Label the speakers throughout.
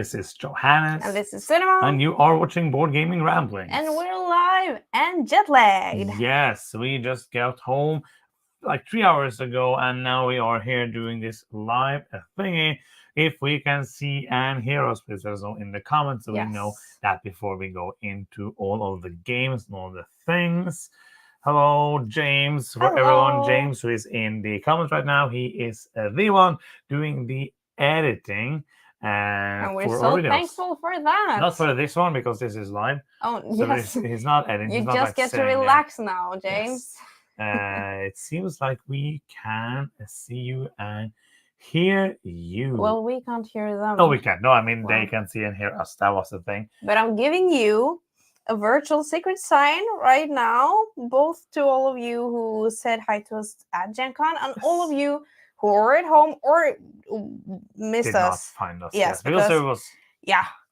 Speaker 1: This is Johannes.
Speaker 2: And this is Cinema.
Speaker 1: And you are watching Board Gaming Ramblings.
Speaker 2: And we're live and jetlagged.
Speaker 1: Yes, we just got home like 3 hours ago, and now we are here doing this live thingy. If we can see and hear us, please let us know in the comments so we know that before we go into all of the games and all the things. Hello, James. For everyone, James, who is in the comments right now, he is the one doing the editing.
Speaker 2: And we're so thankful for that.
Speaker 1: Not for this one, because this is live.
Speaker 2: Oh,
Speaker 1: so
Speaker 2: yes.
Speaker 1: He's not editing.
Speaker 2: You
Speaker 1: he's not
Speaker 2: just get to relax now, James.
Speaker 1: Yes. It seems like we can see you and hear you.
Speaker 2: Well, we can't hear them.
Speaker 1: No, we can't. No, I mean, they can see and hear us. That was the thing.
Speaker 2: But I'm giving you a virtual secret sign right now, both to all of you who said hi to us at Gen Con and all of you who are at home or missed
Speaker 1: Did
Speaker 2: us.
Speaker 1: Not find us.
Speaker 2: Yes,
Speaker 1: because there was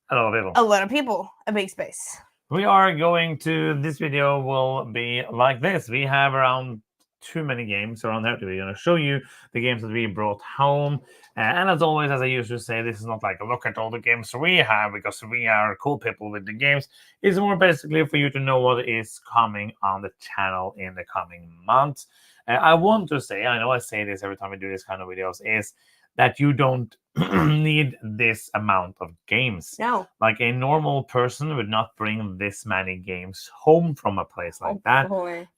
Speaker 1: a
Speaker 2: lot of people, a big space.
Speaker 1: We are going to, this video will be like this. We have around too many games around here. We're going to show you the games that we brought home. And as always, as I usually say, this is not like a look at all the games we have because we are cool people with the games. It's more basically for you to know what is coming on the channel in the coming months. I want to say, I know I say this every time we do this kind of videos, is that you don't need this amount of games.
Speaker 2: No.
Speaker 1: Like a normal person would not bring this many games home from a place like that.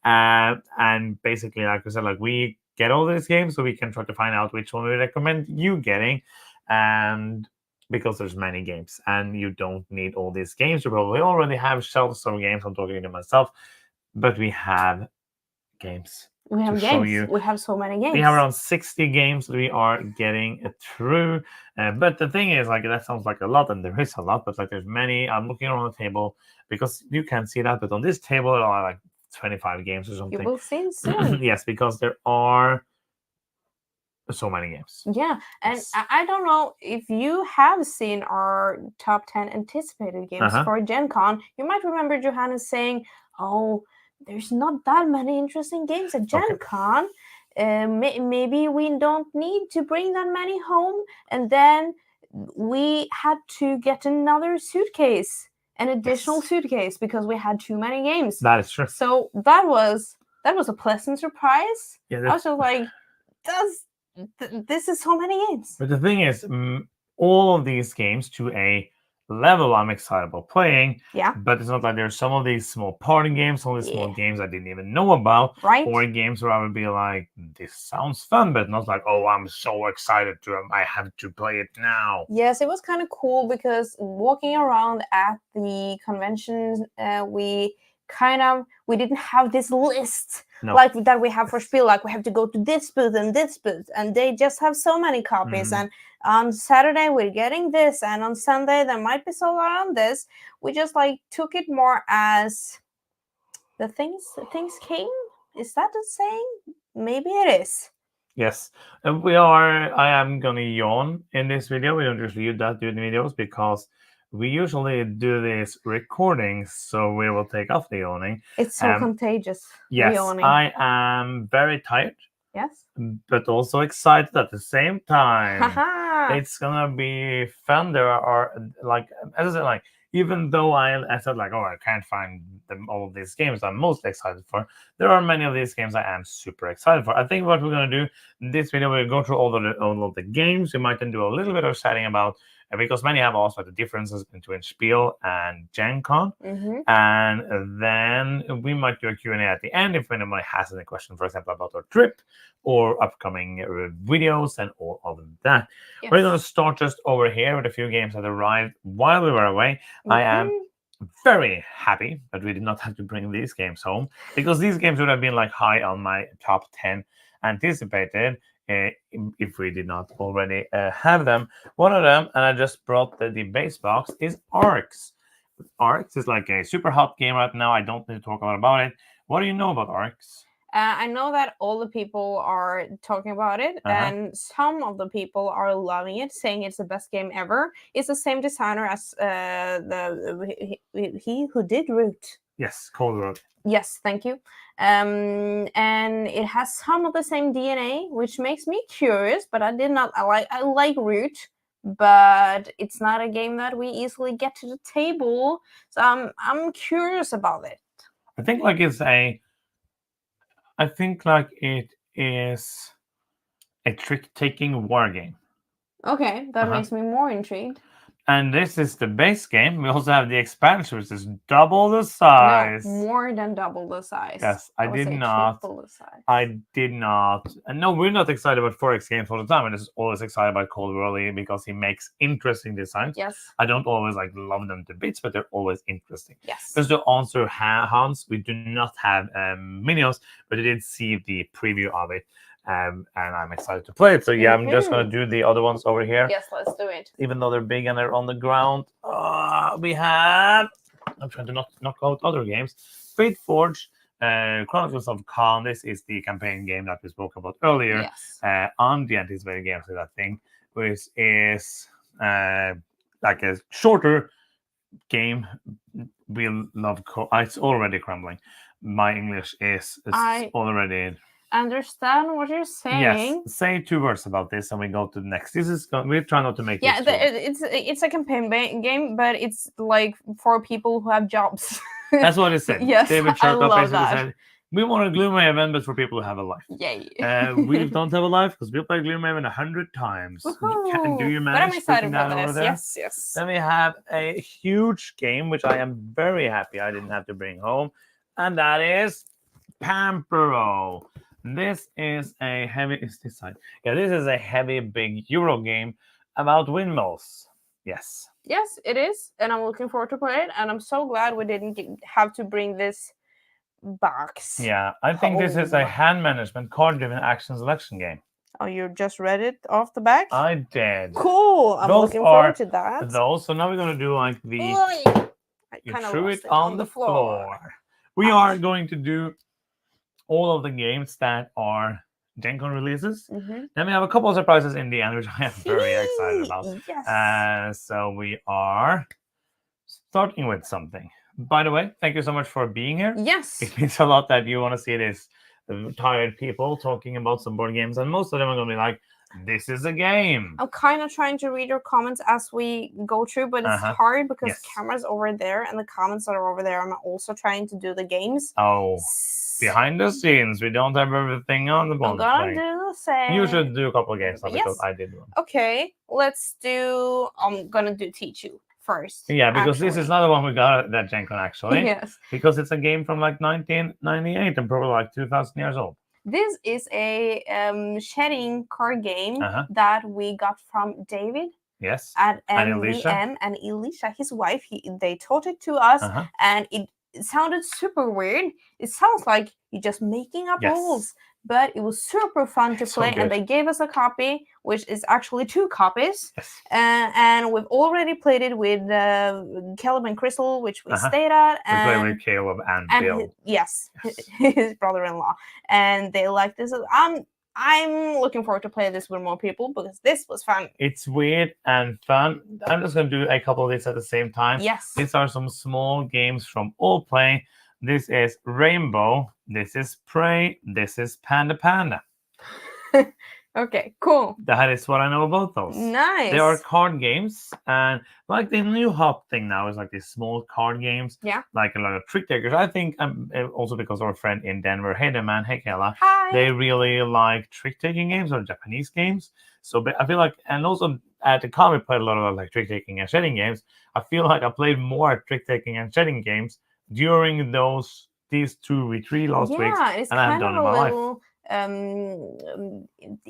Speaker 1: And basically, like I said, like we get all these games so we can try to find out which one we recommend you getting. And because there's many games and you don't need all these games. You probably already have shelves of games. I'm talking to myself, but we have games.
Speaker 2: We have games. We have so many games.
Speaker 1: We have around 60 games we are getting through. But the thing is, like, that sounds like a lot, and there is a lot, but like there's many. I'm looking around the table because you can see that, but on this table there are like 25 games or something.
Speaker 2: You will see soon.
Speaker 1: Yes, because there are so many games.
Speaker 2: Yeah, and I don't know if you have seen our top 10 anticipated games for Gen Con. You might remember Johannes saying, oh, there's not that many interesting games at Gen Con. Maybe we don't need to bring that many home. And then we had to get another suitcase, an additional suitcase, because we had too many games.
Speaker 1: That is true.
Speaker 2: So that was a pleasant surprise.
Speaker 1: Yeah,
Speaker 2: I was just like, this is so many games.
Speaker 1: But the thing is, all of these games to a level I'm excited about playing.
Speaker 2: Yeah.
Speaker 1: But it's not like there's some of these small party games, some of these small games I didn't even know about.
Speaker 2: Right.
Speaker 1: Or games where I would be like, this sounds fun, but not like, oh, I'm so excited I have to play it now.
Speaker 2: Yes, it was kind of cool because walking around at the convention, we didn't have this list like that we have for Spiel. Like we have to go to this booth, and they just have so many copies. And on Saturday we're getting this, and on Sunday there might be sold out on this. We just like took it more as the things came. Is that the saying? Maybe it is.
Speaker 1: Yes, and I am gonna yawn in this video. We don't usually do that during the videos because we usually do these recordings, so we will take off the yawning.
Speaker 2: It's so contagious.
Speaker 1: Yes,
Speaker 2: yawning.
Speaker 1: I am very tired.
Speaker 2: Yes.
Speaker 1: But also excited at the same time. It's gonna be fun. There are, like, as I said, like, even though I said, like, oh, I can't find all of these games I'm most excited for, there are many of these games I am super excited for. I think what we're gonna do in this video, we'll go through all of the games. We might then do a little bit of chatting about, because many have also the differences between Spiel and Gen Con. And then we might do a Q&A at the end if anyone has any question, for example, about our trip or upcoming videos and all of that. Yes. We're going to start just over here with a few games that arrived while we were away. I am very happy that we did not have to bring these games home, because these games would have been like high on my top 10 anticipated if we did not already have them. One of them, and I just brought the base box, is Arcs. Arcs is like a super hot game right now. I don't need to talk a lot about it. What do you know about Arcs?
Speaker 2: I know that all the people are talking about it, and some of the people are loving it, saying it's the best game ever. It's the same designer as he who did Root.
Speaker 1: Yes, Cold Root.
Speaker 2: Yes, thank you. And it has some of the same DNA, which makes me curious. But I like Root, but it's not a game that we easily get to the table. So I'm curious about it.
Speaker 1: I think like it is a trick-taking war game.
Speaker 2: Okay, that makes me more intrigued.
Speaker 1: And this is the base game. We also have the expansion, which is double the size.
Speaker 2: No, more than double the size.
Speaker 1: Yes, I did not.
Speaker 2: Triple the size.
Speaker 1: I did not. And no, we're not excited about Forex games all the time. I'm just always excited about Cold Worley because he makes interesting designs.
Speaker 2: Yes.
Speaker 1: I don't always like love them to bits, but they're always interesting.
Speaker 2: Yes.
Speaker 1: Just to answer Hans, we do not have minions, but I did see the preview of it. And I'm excited to play it. So yeah, I'm just gonna do the other ones over here.
Speaker 2: Yes, let's do it.
Speaker 1: Even though they're big and they're on the ground, we have. I'm trying to knock out other games. Fate Forge, Chronicles of Khan. This is the campaign game that we spoke about earlier.
Speaker 2: Yes.
Speaker 1: On the anticipated games of that thing, which is like a shorter game. We love. It's already crumbling. My English is already.
Speaker 2: Understand what you're saying.
Speaker 1: Yes, say 2 words about this and we go to the next. We try not to make
Speaker 2: it's a campaign game, but it's like for people who have jobs.
Speaker 1: That's what it said.
Speaker 2: Yes,
Speaker 1: David
Speaker 2: I love
Speaker 1: basically
Speaker 2: that.
Speaker 1: said, we want a Gloomhaven event, but for people who have a life.
Speaker 2: Yay.
Speaker 1: We don't have a life because we played Gloomhaven 100 times. You can do your math.
Speaker 2: But I'm excited for this. Yes.
Speaker 1: Then we have a huge game, which I am very happy I didn't have to bring home, and that is Pampero. This is a heavy. Is this side? Yeah, this is a heavy, big Euro game about windmills. Yes.
Speaker 2: Yes, it is, and I'm looking forward to play it. And I'm so glad we didn't have to bring this box.
Speaker 1: Yeah, I think this is a hand management, card-driven action selection game.
Speaker 2: Oh, you just read it off the back?
Speaker 1: I did.
Speaker 2: Cool. I'm looking forward to that.
Speaker 1: So now we're gonna do like the.
Speaker 2: You
Speaker 1: threw it on the floor. We are going to do all of the games that are Gen Con releases. Then we have a couple of surprises in the end, which I am very excited about.
Speaker 2: Yes.
Speaker 1: So we are starting with something. By the way, thank you so much for being here.
Speaker 2: Yes.
Speaker 1: It means a lot that you want to see this tired people talking about some board games, and most of them are going to be like, this is a game.
Speaker 2: I'm kind of trying to read your comments as we go through, but it's hard because camera's over there and the comments that are over there. I'm also trying to do the games.
Speaker 1: Oh. Behind the scenes, we don't have everything on the board.
Speaker 2: I'm gonna do the same.
Speaker 1: You should do a couple of games now because I did one.
Speaker 2: Okay, let's do. I'm gonna teach you first.
Speaker 1: Yeah, because this is not the one we got at that Gen Con actually.
Speaker 2: Yes.
Speaker 1: Because it's a game from like 1998 and probably like 2,000 years old.
Speaker 2: This is a shedding card game that we got from David.
Speaker 1: Yes.
Speaker 2: At MVM and Elisha, his wife. They taught it to us, and it sounded super weird. It sounds like you're just making up rules, but it was super fun to play. And they gave us a copy, which is actually 2 copies.
Speaker 1: Yes.
Speaker 2: And we've already played it with Caleb and Crystal, which we stayed at.
Speaker 1: We played with Caleb and Bill.
Speaker 2: His brother-in-law. And they liked this. I'm looking forward to play this with more people because this was fun.
Speaker 1: It's weird and fun. I'm just going to do a couple of these at the same time.
Speaker 2: Yes.
Speaker 1: These are some small games from All Play. This is Rainbow. This is Prey. This is Panda Panda.
Speaker 2: Okay, cool.
Speaker 1: That is what I know about those.
Speaker 2: Nice.
Speaker 1: They are card games, and like the new hot thing now is like these small card games.
Speaker 2: Yeah.
Speaker 1: Like a lot of trick takers. I think also because our friend in Denver, hey there man, hey Kayla.
Speaker 2: Hi.
Speaker 1: They really like trick taking games or Japanese games. So I feel like, and also at the con we played a lot of like trick taking and shedding games. I feel like I played more trick taking and shedding games during these 2 or 3 last weeks.
Speaker 2: Yeah, it's
Speaker 1: and
Speaker 2: kind
Speaker 1: I've done
Speaker 2: of
Speaker 1: in
Speaker 2: a
Speaker 1: my
Speaker 2: little
Speaker 1: life.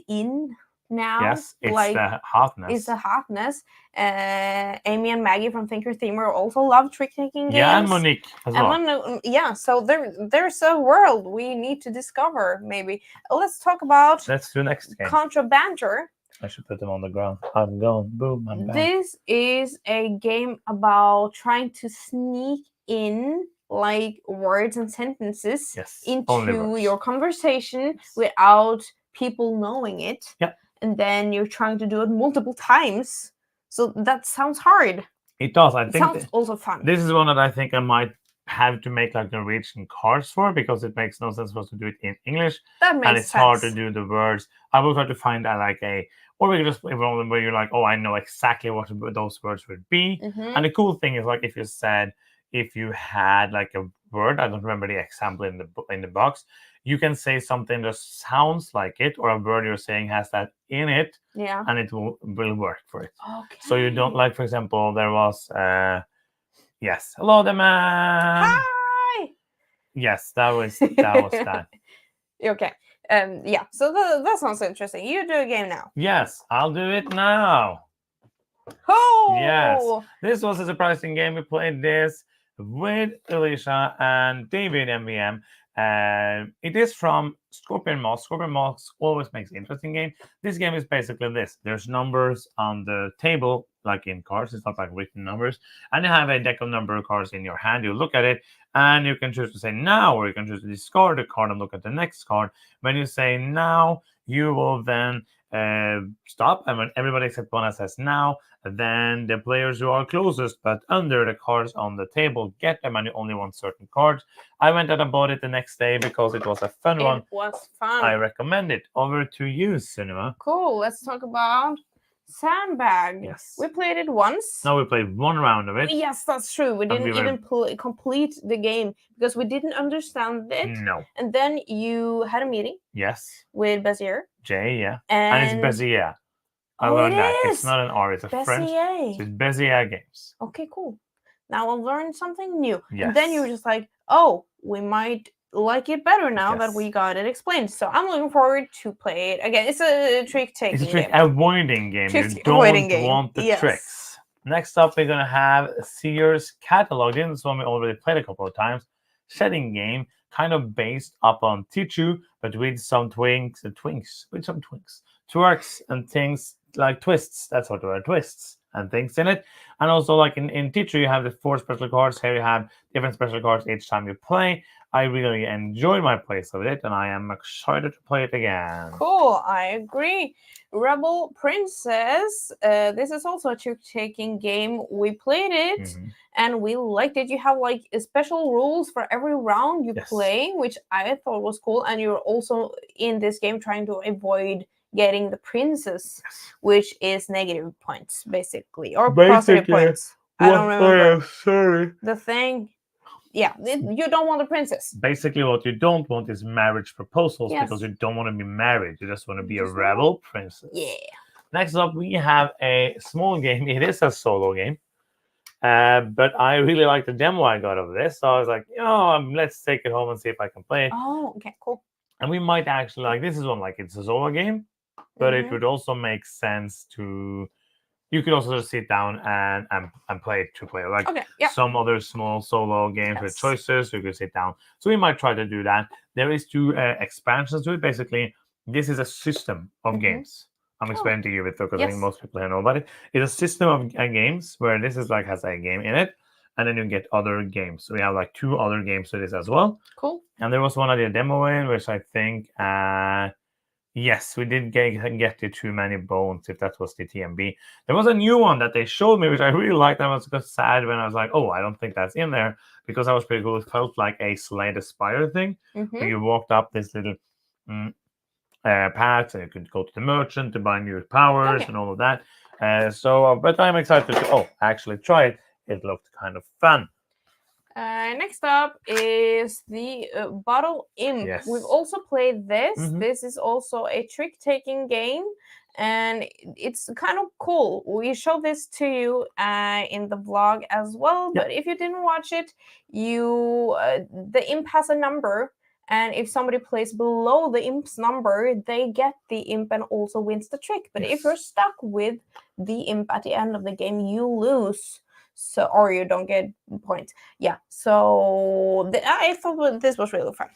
Speaker 2: In now.
Speaker 1: Yes, it's
Speaker 2: like,
Speaker 1: the hotness.
Speaker 2: It's the hotness. Amy and Maggie from Thinker Themer also love trick-taking games.
Speaker 1: Yeah, and Monique as well.
Speaker 2: Yeah, so there's a world we need to discover, maybe. Let's talk about...
Speaker 1: Let's do next game.
Speaker 2: Contrabanter.
Speaker 1: I should put them on the ground. I'm going. Boom, I'm back.
Speaker 2: This is a game about trying to sneak in like words and sentences into your conversation without people knowing it.
Speaker 1: Yeah.
Speaker 2: And then you're trying to do it multiple times. So that sounds hard.
Speaker 1: It does. I
Speaker 2: think
Speaker 1: it
Speaker 2: sounds also fun.
Speaker 1: This is one that I think I might have to make like Norwegian cards for because it makes no sense for us to do it in English.
Speaker 2: That makes sense.
Speaker 1: And it's hard to do the words. I will try to find like a Or we could just play one where you're like, oh, I know exactly what those words would be. And the cool thing is, like, if you had like a word, I don't remember the example in the box, you can say something that sounds like it, or a word you're saying has that in it, and it will work for it.
Speaker 2: Okay.
Speaker 1: So you don't, like, for example, there was yes, hello there, man.
Speaker 2: Hi.
Speaker 1: Yes, that was that.
Speaker 2: Okay. Yeah. So that sounds interesting. You do a game now.
Speaker 1: Yes, I'll do it now.
Speaker 2: Oh.
Speaker 1: Yes, this was a surprising game. We played this with Alicia and David MVM. It is from Scorpion Moss. Scorpion Moss always makes interesting game. This game is basically this. There's numbers on the table, like in cards. It's not like written numbers. And you have a deck of number cards in your hand. You look at it, and you can choose to say now, or you can choose to discard the card and look at the next card. When you say now, you will then stop, and when everybody except one says now, then the players who are closest but under the cards on the table get them, and you only want certain cards. I went out and bought it the next day because it was a fun one.
Speaker 2: It was fun.
Speaker 1: I recommend it. Over to you, Sunniva.
Speaker 2: Cool. Let's talk about Sandbag.
Speaker 1: Yes.
Speaker 2: We played it once.
Speaker 1: No, we played one round of it.
Speaker 2: Yes, that's true. We didn't even complete the game because we didn't understand it.
Speaker 1: No.
Speaker 2: And then you had a meeting.
Speaker 1: Yes.
Speaker 2: With Bezier.
Speaker 1: J, yeah.
Speaker 2: And
Speaker 1: it's Bezier. I
Speaker 2: Oh,
Speaker 1: learned
Speaker 2: it
Speaker 1: that.
Speaker 2: is.
Speaker 1: It's not an R, it's a French.
Speaker 2: Bezier.
Speaker 1: So it's Bezier Games.
Speaker 2: Okay, cool. Now I'll learn something new.
Speaker 1: Yes.
Speaker 2: And then you were just like, oh, we might like it better now
Speaker 1: Yes.
Speaker 2: that we got it explained. So I'm looking forward to play it again. It's a trick-taking
Speaker 1: It's a trick
Speaker 2: game.
Speaker 1: avoiding game.
Speaker 2: Trick
Speaker 1: You don't
Speaker 2: avoiding game.
Speaker 1: want the
Speaker 2: Yes.
Speaker 1: tricks. Next up, we're going to have Sears Catalog. This is one we already played a couple of times. Shedding game, kind of based upon Tichu, but with some twerks and things like twists. That's what there are, twists and things in it. And also, like in Tichu, you have the 4 special cards. Here you have different special cards each time you play. I really enjoyed my place of it, and I am excited to play it again.
Speaker 2: Cool, I agree. Rebel Princess. This is also a trick-taking game. We played it, and we liked it. You have like special rules for every round you play, which I thought was cool. And you're also in this game trying to avoid getting the princess, which is negative points, basically, or positive points. I don't remember.
Speaker 1: Sorry.
Speaker 2: The thing. Yeah, you don't want a princess.
Speaker 1: Basically, what you don't want is marriage proposals because you don't want to be married. You just want to be a rebel princess.
Speaker 2: Yeah.
Speaker 1: Next up, we have a small game. It is a solo game. But I really like the demo I got of this. So I was like, let's take it home and see if I can play it.
Speaker 2: Oh, okay, cool.
Speaker 1: And we might actually, like, this is one, like, it's a solo game. But it would also make sense to... You could also just sit down and play it two-player. Like some other small solo games with choices, you could sit down. So we might try to do that. There is 2 expansions to it. Basically, this is a system of games. I'm explaining to you because I think most people here know about it. It's a system of games where this is like has a game in it, and then you get other games. So we have like 2 other games to this as well.
Speaker 2: Cool.
Speaker 1: And there was one I did a demo in, which I think... yes, we did get the Too Many Bones, if that was the TMB. There was a new one that they showed me, which I really liked. I was just sad when I was like, oh, I don't think that's in there, because that was pretty cool. It felt like a Slay the Spire thing, where you walked up this little path, and you could go to the merchant to buy new powers and all of that. But I'm excited to actually try it. It looked kind of fun.
Speaker 2: Next up is the Bottle Imp.
Speaker 1: Yes.
Speaker 2: We've also played this. This is also a trick-taking game, and it's kind of cool. We showed this to you in the vlog as well, but if you didn't watch it, the imp has a number, and if somebody plays below the imp's number, they get the imp and also wins the trick. But if you're stuck with the imp at the end of the game, you lose. So, or you don't get points. Yeah. So I thought this was really fun.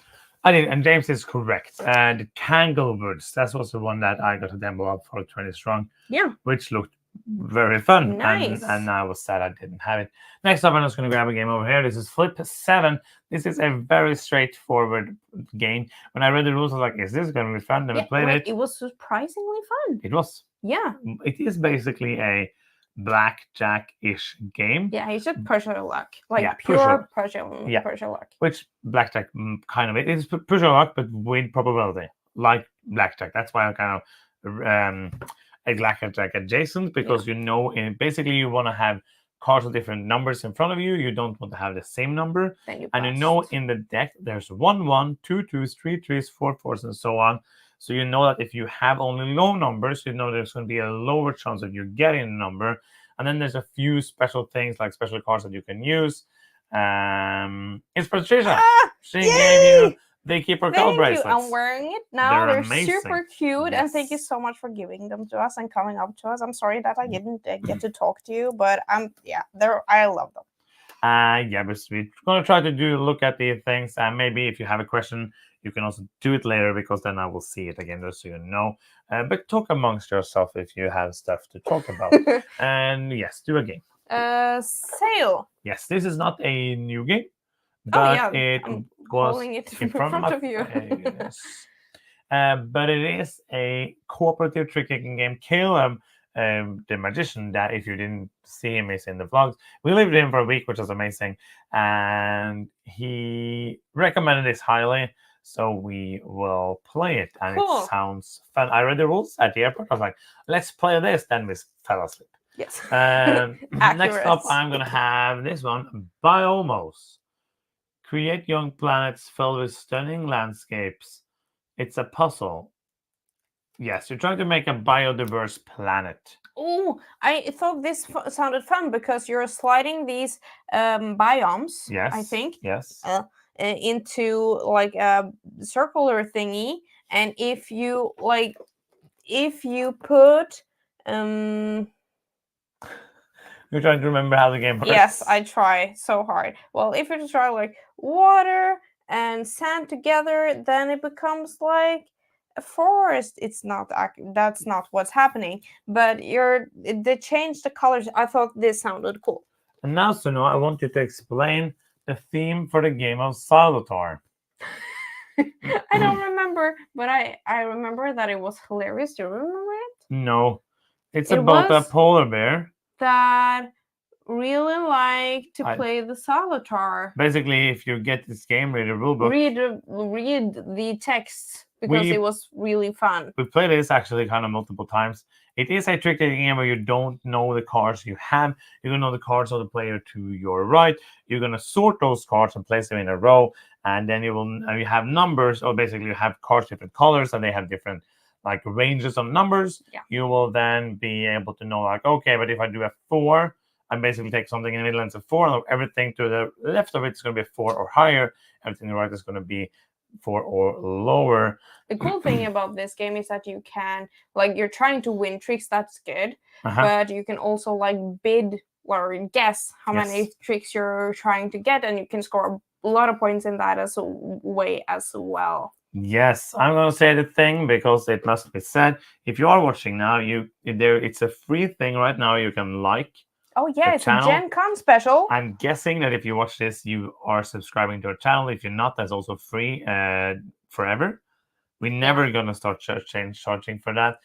Speaker 1: I did, and James is correct. The Tanglewoods, that was the one that I got a demo of for 20 strong.
Speaker 2: Yeah.
Speaker 1: Which looked very fun.
Speaker 2: Nice.
Speaker 1: And I was sad I didn't have it. Next up, I'm just going to grab a game over here. This is Flip 7. This is a very straightforward game. When I read the rules, I was like, is this going to be fun? Then we played it.
Speaker 2: It was surprisingly fun.
Speaker 1: It was.
Speaker 2: Yeah.
Speaker 1: It is basically a blackjack-ish game.
Speaker 2: Yeah, it's just Persian luck. Like pure Persian luck.
Speaker 1: Which blackjack kind of it is Persian luck, but with probability. Like blackjack. That's why I kind of like adjacent, because basically you want to have cards with different numbers in front of you. You don't want to have the same number.
Speaker 2: Then you
Speaker 1: And
Speaker 2: passed.
Speaker 1: in the deck there's 1 1, 2 2s, 3 3s, 4 4s, and so on. So you know that if you have only low numbers, you know there's going to be a lower chance of you getting a number. And then there's a few special things, like special cards that you can use. It's Patricia. She gave you the Keeper Call bracelets.
Speaker 2: I'm wearing it now. They're
Speaker 1: amazing.
Speaker 2: Super cute, and thank you so much for giving them to us and coming up to us. I'm sorry that I didn't get to talk to you, but I love them.
Speaker 1: But we're gonna try to look at the things, and maybe if you have a question, you can also do it later, because then I will see it again, just so you know. But talk amongst yourself if you have stuff to talk about. And yes, do a game.
Speaker 2: Sail.
Speaker 1: Yes, this is not a new game, but it
Speaker 2: I'm
Speaker 1: was
Speaker 2: holding it
Speaker 1: in front of
Speaker 2: you.
Speaker 1: Yes. But it is a cooperative trick-taking game. Caleb, the magician, that if you didn't see him, is in the vlogs. We lived with him for a week, which was amazing, and he recommended this highly. So we will play it, and it sounds fun. I read the rules at the airport. I was like, let's play this. Then we fell asleep.
Speaker 2: Yes.
Speaker 1: Next up, I'm going to have this one, Biomos. Create young planets filled with stunning landscapes. It's a puzzle. Yes, you're trying to make a biodiverse planet.
Speaker 2: Oh, I thought this sounded fun, because you're sliding these biomes,
Speaker 1: yes,
Speaker 2: I think.
Speaker 1: Yes.
Speaker 2: Into like a circular thingy, and if you put
Speaker 1: You're trying to remember how the game works.
Speaker 2: Yes, I try so hard. Well, if you try like water and sand together, then it becomes like a forest. That's not what's happening. But they changed the colors. I thought this sounded cool.
Speaker 1: And now, Suno, I want you to explain the theme for the game of Salvatore.
Speaker 2: I don't remember, but I remember that it was hilarious. Do you remember it?
Speaker 1: No. It's about a polar bear
Speaker 2: that really like to play the Salvatore.
Speaker 1: Basically, if you get this game, read the rulebook.
Speaker 2: Read the text, because it was really fun.
Speaker 1: We played this actually kind of multiple times. It is a trick-taking game where you don't know the cards you have. You're going to know the cards of the player to your right. You're going to sort those cards and place them in a row. And then you have numbers, or basically you have cards different colors, and they have different like ranges of numbers.
Speaker 2: Yeah.
Speaker 1: You will then be able to know, like, okay, but if I do a 4, I basically take something in the middle and it's a 4, and everything to the left of it is going to be a 4 or higher. Everything to the right is going to be 4 or lower.
Speaker 2: The cool thing about this game is that you can, like, you're trying to win tricks, that's good, but you can also like bid or guess how many tricks you're trying to get, and you can score a lot of points in that as a way as well.
Speaker 1: Yes, I'm going to say the thing, because it must be said. If you are watching now, it's a free thing right now. You can like.
Speaker 2: Oh yeah, it's channel. A Gen Con special.
Speaker 1: I'm guessing that if you watch this, you are subscribing to our channel. If you're not, that's also free forever. We're never gonna start charging for that.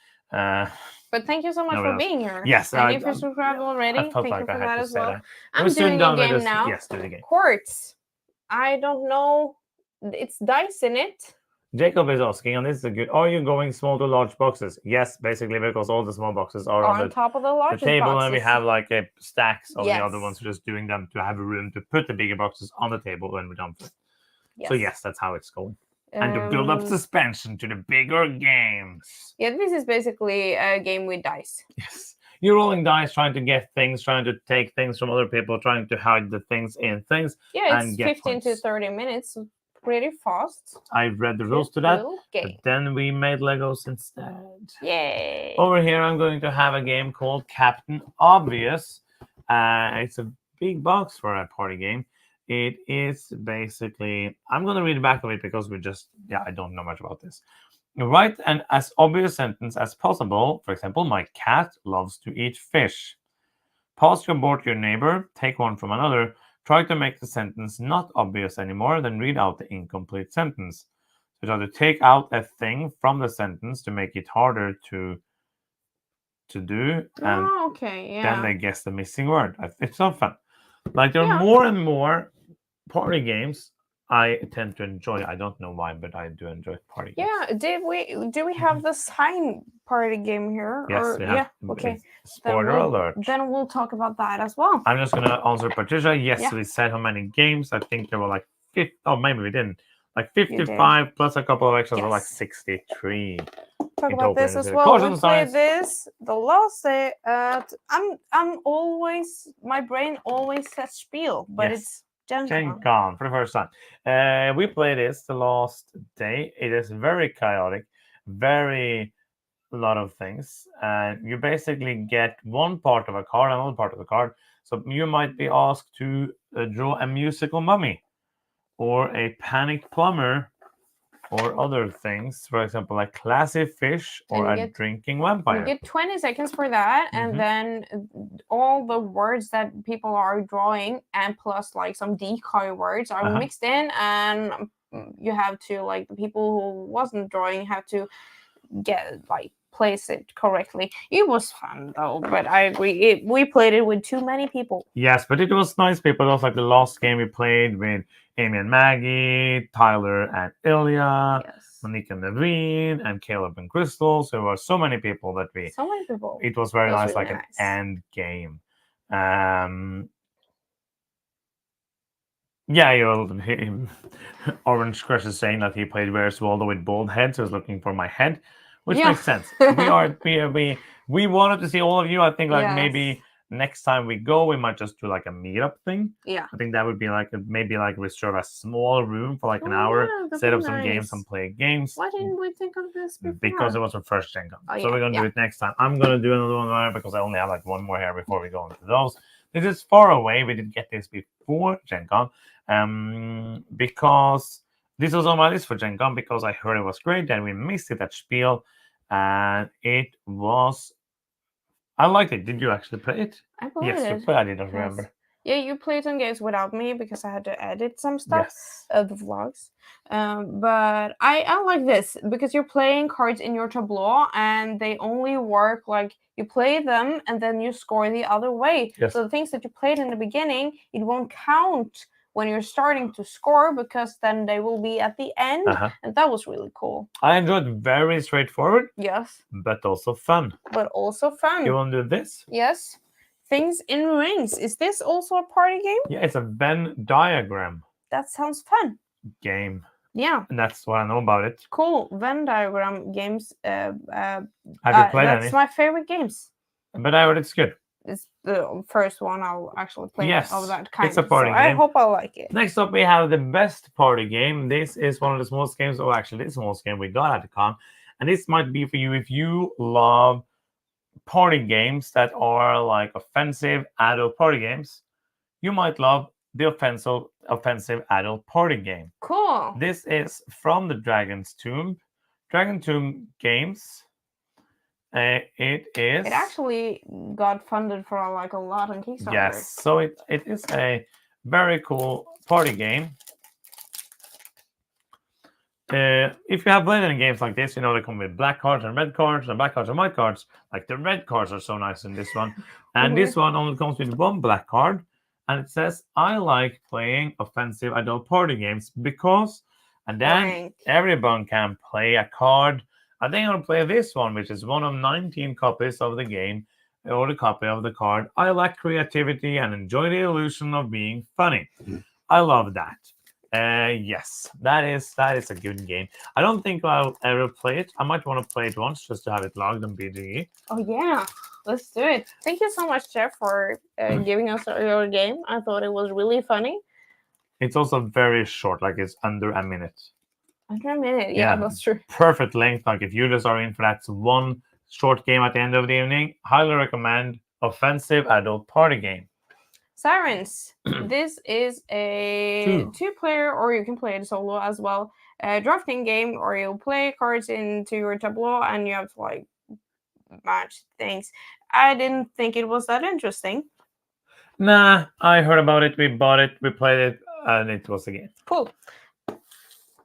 Speaker 2: But thank you so much for being here.
Speaker 1: Yes,
Speaker 2: and if you're subscribed already, thank you for that as well.
Speaker 1: That.
Speaker 2: I'm doing a game now.
Speaker 1: Yes, do the game.
Speaker 2: Quartz. I don't know. It's dice in it.
Speaker 1: Jacob is asking, and this is good. Are you going small to large boxes? Yes, basically, because all the small boxes are on the
Speaker 2: top of the
Speaker 1: table,
Speaker 2: boxes.
Speaker 1: And we have like stacks of the other ones. We're just doing them to have a room to put the bigger boxes on the table when we're done with it. Yes. So yes, that's how it's going. And to build up suspension to the bigger games.
Speaker 2: Yeah, this is basically a game with dice.
Speaker 1: Yes. You're rolling dice, trying to get things, trying to take things from other people, trying to hide the things in things.
Speaker 2: Yeah, it's 15 to 30 minutes. Pretty fast.
Speaker 1: I read the rules to that, but then we made Legos instead.
Speaker 2: Yay!
Speaker 1: Over here, I'm going to have a game called Captain Obvious. It's a big box for a party game. It is basically, I'm going to read the back of it because I don't know much about this. Write an as obvious sentence as possible. For example, my cat loves to eat fish. Pass your board to your neighbor, take one from another. Try to make the sentence not obvious anymore, then read out the incomplete sentence. So try to take out a thing from the sentence to make it harder to do. And then they guess the missing word. It's so fun. Like there are more and more party games I tend to enjoy. I don't know why, but I do enjoy party games.
Speaker 2: Yeah, do we have the sign party game here?
Speaker 1: Yes,
Speaker 2: Or
Speaker 1: we have.
Speaker 2: yeah, okay.
Speaker 1: Spoiler alert.
Speaker 2: Then we'll talk about that as well.
Speaker 1: I'm just gonna answer Patricia. Yes,
Speaker 2: Yeah.
Speaker 1: we said how many games. I think there were like 50. Oh, maybe we didn't. Like
Speaker 2: did.
Speaker 1: 55 plus a couple of extras, so like
Speaker 2: Yes.
Speaker 1: 63.
Speaker 2: Talk
Speaker 1: in
Speaker 2: about
Speaker 1: total
Speaker 2: this
Speaker 1: in
Speaker 2: as
Speaker 1: the
Speaker 2: well.
Speaker 1: caution
Speaker 2: We played
Speaker 1: signs.
Speaker 2: this the last day at I'm always, my brain always says Spiel, but
Speaker 1: Yes.
Speaker 2: it's Gen
Speaker 1: Gen
Speaker 2: Con.
Speaker 1: Con for the first time. We played this the last day. It is very chaotic, very lot of things. And you basically get one part of a card, another part of the card. So you might be asked to draw a musical mummy, or a panicked plumber, or other things. For example, like classy fish, or
Speaker 2: And you
Speaker 1: a
Speaker 2: get-
Speaker 1: drinking vampire.
Speaker 2: You get 20 seconds for that,
Speaker 1: Mhm.
Speaker 2: and then all the words that people are drawing, and plus like some decoy words, are
Speaker 1: Uh-huh.
Speaker 2: mixed in, and you have to, like, the people who wasn't drawing have to get, like, place it correctly. It was fun though, but I agree, we played it with too many people.
Speaker 1: Yes, but it was nice people. It was like the last game we played with Amy and Maggie, Tyler and Ilya,
Speaker 2: Yes,
Speaker 1: Monique and Naveen, and Caleb and Crystal. So there were so many people that we.
Speaker 2: so many people.
Speaker 1: It was very
Speaker 2: It was
Speaker 1: nice,
Speaker 2: really
Speaker 1: like
Speaker 2: nice.
Speaker 1: an end game. Yeah, Orange Crush is saying that he played Where's Waldo with bald head, so he's looking for my head, which
Speaker 2: Yeah.
Speaker 1: makes sense. We wanted to see all of you. I think like
Speaker 2: Yes.
Speaker 1: maybe next time we go, we might just do like a meetup thing.
Speaker 2: Yeah.
Speaker 1: I think that would be like maybe like reserve a small room for like an hour,
Speaker 2: yeah, that'd
Speaker 1: set
Speaker 2: be
Speaker 1: up some games
Speaker 2: nice.
Speaker 1: and play games.
Speaker 2: Why didn't we think of this before?
Speaker 1: Because it was our first Gen Con.
Speaker 2: Oh,
Speaker 1: So
Speaker 2: yeah,
Speaker 1: we're gonna
Speaker 2: yeah.
Speaker 1: do it next time. I'm gonna do another one there because I only have like one more here before we go into those. This is far away. We didn't get this before Gen Con. Because this was on my list for Gen Con because I heard it was great. Then we missed it at Spiel, and it was. I liked it. Did you actually play it?
Speaker 2: I played
Speaker 1: Yes,
Speaker 2: it.
Speaker 1: you played. I didn't
Speaker 2: Yes.
Speaker 1: remember.
Speaker 2: Yeah, you played some games without me because I had to edit some stuff
Speaker 1: Yes.
Speaker 2: of the vlogs. But I like this because you're playing cards in your tableau, and they only work like you play them and then you score the other way.
Speaker 1: Yes.
Speaker 2: So the things that you played in the beginning, it won't count when you're starting to score, because then they will be at the end.
Speaker 1: Uh-huh.
Speaker 2: And that was really cool.
Speaker 1: I enjoyed very straightforward.
Speaker 2: Yes.
Speaker 1: But also fun.
Speaker 2: But also fun.
Speaker 1: You want to do this?
Speaker 2: Yes. Things in Rings. Is this also a party game?
Speaker 1: Yeah, it's a Venn diagram.
Speaker 2: That sounds fun.
Speaker 1: Game.
Speaker 2: Yeah.
Speaker 1: And that's what I know about it.
Speaker 2: Cool. Venn diagram games.
Speaker 1: Have you played
Speaker 2: that's
Speaker 1: any?
Speaker 2: my favorite games.
Speaker 1: But I heard it's good.
Speaker 2: It's the first one I'll actually play
Speaker 1: Yes,
Speaker 2: of that kind.
Speaker 1: it's a party
Speaker 2: so
Speaker 1: game.
Speaker 2: I hope I like it.
Speaker 1: Next up, we have the best party game. This is one of the smallest games, or actually the smallest game we got at the con. And this might be for you if you love party games that are like offensive adult party games. You might love the offensive adult party game.
Speaker 2: Cool.
Speaker 1: This is from the Dragon's Tomb. Dragon Tomb Games. It is.
Speaker 2: It actually got funded for like a lot on Kickstarter.
Speaker 1: Yes, so it is a very cool party game. If you have played any games like this, you know they come with black cards and red cards, and black cards and white cards. Like the red cards are so nice in this one, and this one only comes with one black card, and it says, "I like playing offensive adult party games because," and then everyone can play a card. I think I'm gonna play this one, which is one of 19 copies of the game, or the copy of the card. I like creativity and enjoy the illusion of being funny. I love that. Yes, that is a good game. I don't think I'll ever play it. I might want to play it once just to have it logged on BGE.
Speaker 2: Oh yeah, let's do it. Thank you so much, Jeff, for giving us your game. I thought it was really funny.
Speaker 1: It's also very short, like it's under a minute.
Speaker 2: Under a minute, yeah, that's true.
Speaker 1: Perfect length. Like if you just are in for that one short game at the end of the evening, highly recommend offensive adult party game.
Speaker 2: Sirens. This is a two-player, or you can play it solo as well, drafting game, or you play cards into your tableau and you have to like match things. I didn't think it was that interesting.
Speaker 1: Nah, I heard about it, we bought it, we played it, and it was a game.
Speaker 2: Cool.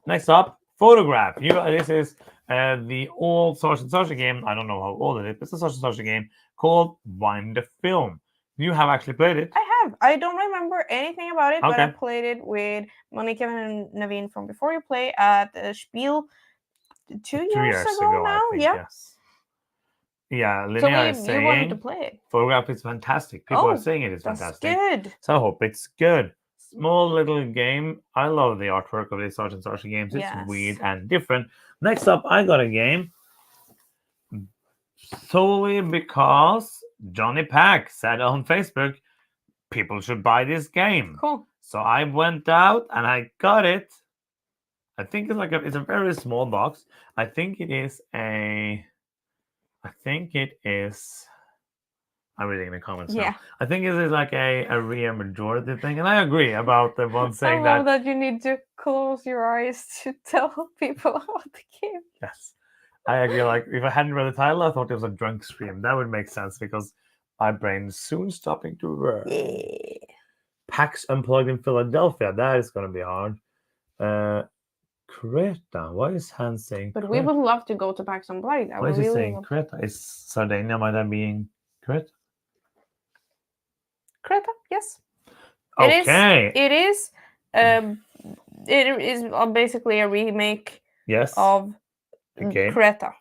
Speaker 1: Next up, Photograph. This is the old social game. I don't know how old it is, but it's a social game called Wind the Film. You have actually played it.
Speaker 2: I have. I don't remember anything about it, but I
Speaker 1: Okay.
Speaker 2: played it with Monica and Naveen from Before You Play at Spiel 2 years ago now.
Speaker 1: I think,
Speaker 2: Yeah.
Speaker 1: yes. Yeah,
Speaker 2: So
Speaker 1: Linnea is
Speaker 2: you wanted to
Speaker 1: saying
Speaker 2: play it.
Speaker 1: photograph is fantastic. People are saying it is
Speaker 2: that's
Speaker 1: fantastic.
Speaker 2: good.
Speaker 1: So I hope it's good. Small little game. I love the artwork of these such and such games. It's
Speaker 2: Yes.
Speaker 1: weird and different. Next up, I got a game solely because Johnny Pack said on Facebook, people should buy this game.
Speaker 2: Cool.
Speaker 1: So I went out and I got it. I think it's a very small box. I think it is. I'm reading the comments now. I think it is like a real majority thing, and I agree about the one saying
Speaker 2: I love that you need to close your eyes to tell people about the game.
Speaker 1: Yes, I agree. Like if I hadn't read the title, I thought it was a drunk stream. That would make sense because my brain's soon stopping to work.
Speaker 2: Yeah.
Speaker 1: PAX Unplugged in Philadelphia. That is going to be hard. Creta. Why is Hans saying?
Speaker 2: But we would love to go to PAX Unplugged.
Speaker 1: Why is he saying Creta? Is Sardinia might that being Creta?
Speaker 2: Creta, yes.
Speaker 1: Okay.
Speaker 2: It is basically a remake.
Speaker 1: Yes.
Speaker 2: Of Creta.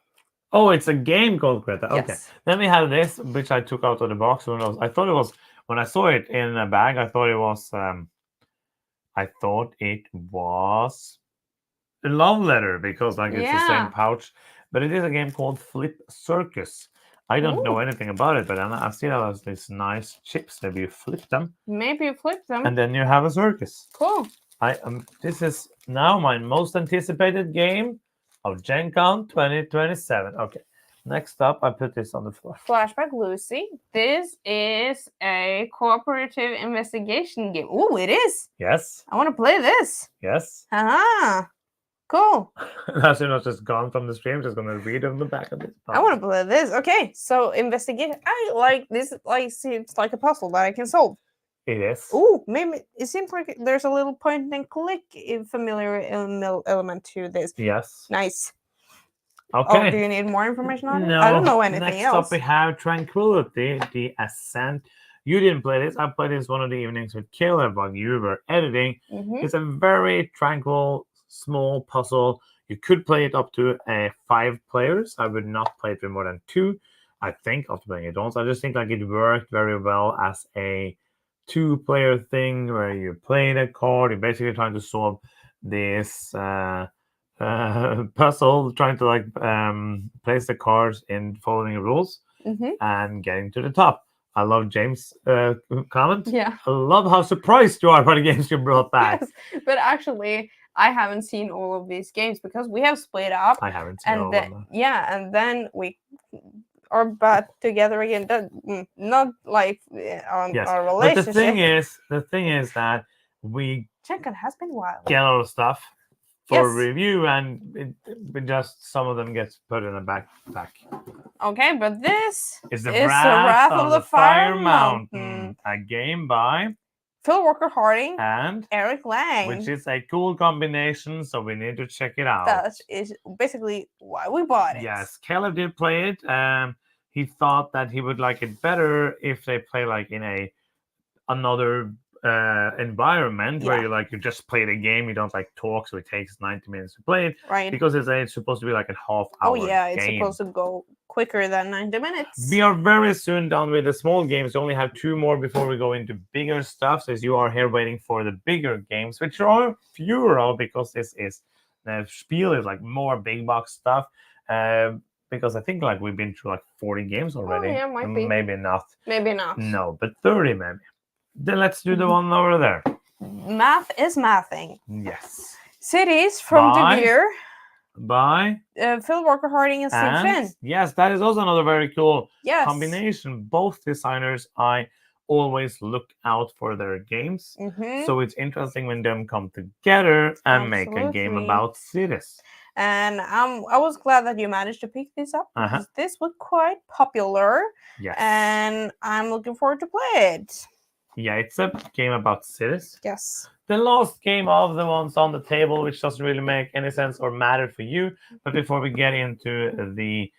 Speaker 1: Oh, it's a game called Creta.
Speaker 2: Yes.
Speaker 1: Okay. Then we have this, which I took out of the box. When I saw it in a bag, I thought it was a love letter because it's the same pouch. But it is a game called Flip Circus. I don't know anything about it, but I've seen it as these nice chips. Maybe you flip them.
Speaker 2: Maybe you flip them.
Speaker 1: And then you have a circus.
Speaker 2: Cool.
Speaker 1: This is now my most anticipated game of Gen Con 2027. Okay. Next up, I put this on the floor.
Speaker 2: Flashback Lucy. This is a cooperative investigation game. Oh, it is.
Speaker 1: Yes.
Speaker 2: I want to play this.
Speaker 1: Yes.
Speaker 2: Cool.
Speaker 1: As soon as just gone from the stream, just gonna read on the back of this.
Speaker 2: I want to play this. Okay, so investigation. I like this. It's like a puzzle that I can solve.
Speaker 1: It is.
Speaker 2: Oh, maybe it seems like there's a little point and click familiar element to this.
Speaker 1: Yes.
Speaker 2: Nice.
Speaker 1: Okay.
Speaker 2: Oh, do you need more information on it?
Speaker 1: No.
Speaker 2: I don't know anything
Speaker 1: Next
Speaker 2: else.
Speaker 1: Next up, we have Tranquility, the Ascent. You didn't play this. I played this one of the evenings with Caleb while you were editing. It's a very tranquil, small puzzle. You could play it up to 5 players. I would not play it with more than 2. I think after playing it once, I just think it worked very well as a 2-player thing where you play the card. You're basically trying to solve this puzzle, trying to place the cards in following rules and getting to the top. I love James' comment.
Speaker 2: Yeah.
Speaker 1: I love how surprised you are by the games you brought back.
Speaker 2: Yes, but actually, I haven't seen all of these games because we have split up.
Speaker 1: I haven't seen all of them.
Speaker 2: Yeah, and then we are back together again. Not like on our relationship.
Speaker 1: But the thing is that we
Speaker 2: Gen Con has been wild.
Speaker 1: Get a lot of stuff for review, and it just some of them gets put in a backpack.
Speaker 2: Okay, but this
Speaker 1: is the Wrath of the Fire Mountain, a game by
Speaker 2: Phil Walker-Harding
Speaker 1: and
Speaker 2: Eric Lang,
Speaker 1: which is a cool combination. So we need to check it out.
Speaker 2: That is basically why we bought it.
Speaker 1: Yes, Caleb did play it. He thought that he would like it better if they play in another environment where you just play the game, you don't talk, so it takes 90 minutes to play it,
Speaker 2: right?
Speaker 1: Because it's supposed to be a half hour.
Speaker 2: Oh yeah, it's supposed to go quicker than 90 minutes.
Speaker 1: We are very soon done with the small games. We only have 2 more before we go into bigger stuff. So you are here waiting for the bigger games, which are fewer of because this is Spiel is more big box stuff. Because I think we've been through 40 games already.
Speaker 2: Oh, yeah, might be.
Speaker 1: Maybe not.
Speaker 2: Maybe not.
Speaker 1: No, but 30 maybe. Then let's do the one over there.
Speaker 2: Math is mathing.
Speaker 1: Yes.
Speaker 2: Cities from De Beer.
Speaker 1: By
Speaker 2: Phil Walker-Harding and Steve Finn.
Speaker 1: Yes, that is also another very cool combination. Both designers, I always look out for their games. So it's interesting when them come together and make a game about cities.
Speaker 2: And I was glad that you managed to pick this up because this was quite popular.
Speaker 1: Yes.
Speaker 2: And I'm looking forward to play it.
Speaker 1: Yeah, it's a game about cities.
Speaker 2: Yes.
Speaker 1: The last game of the ones on the table, which doesn't really make any sense or matter for you. But before we get into the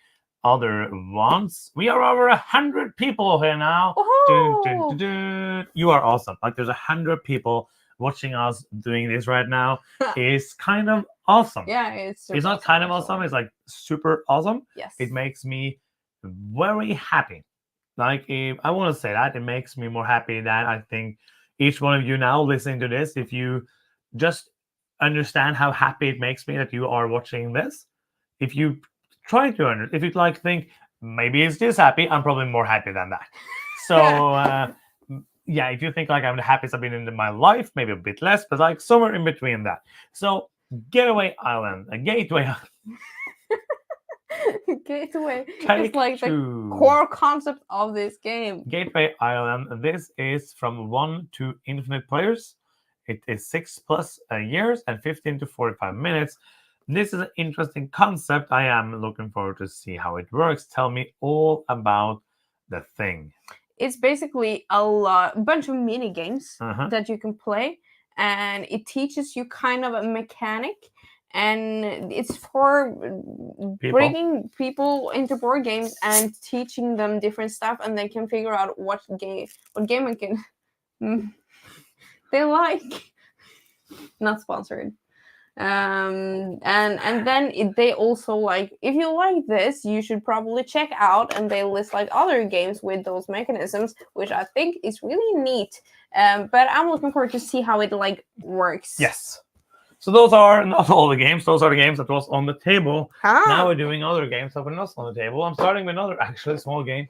Speaker 1: other ones, we are over 100 people here now. You are awesome. Like there's 100 people watching us doing this right now. It's kind of awesome.
Speaker 2: Yeah, it's
Speaker 1: not
Speaker 2: awesome,
Speaker 1: kind of awesome. It's like super awesome.
Speaker 2: Yes.
Speaker 1: It makes me very happy. Like I want to say that it makes me more happy that I think each one of you now listening to this, if you just understand how happy it makes me that you are watching this, if you try to if you like think maybe it's this happy, I'm probably more happy than that. So yeah, if you think like I'm the happiest I've been in my life, maybe a bit less, but like somewhere in between that. So Gateway Island.
Speaker 2: Gateway.
Speaker 1: Take
Speaker 2: It's like
Speaker 1: two.
Speaker 2: the core concept of this game.
Speaker 1: Gateway Island. This is from 1 to infinite players. It is 6+ years and 15 to 45 minutes. This is an interesting concept. I am looking forward to see how it works. Tell me all about the thing.
Speaker 2: It's basically a bunch of mini games that you can play, and it teaches you kind of a mechanic, and it's for bringing people into board games and teaching them different stuff, and they can figure out what game they like. Not sponsored. And then they also like, if you like this, you should probably check out, and they list like other games with those mechanisms, which I think is really neat. But I'm looking forward to see how it like works.
Speaker 1: Yes. So those are not all the games. Those are the games that was on the table. Now we're doing other games that were not on the table. I'm starting with another actually small game.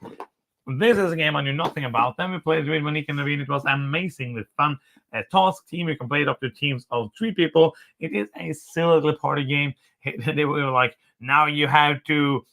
Speaker 1: This is a game I knew nothing about. Then we played with Monique and Naveen. It was amazingly fun. A task team. You can play it up to teams of 3 people. It is a silly little party game. They were like, now you have to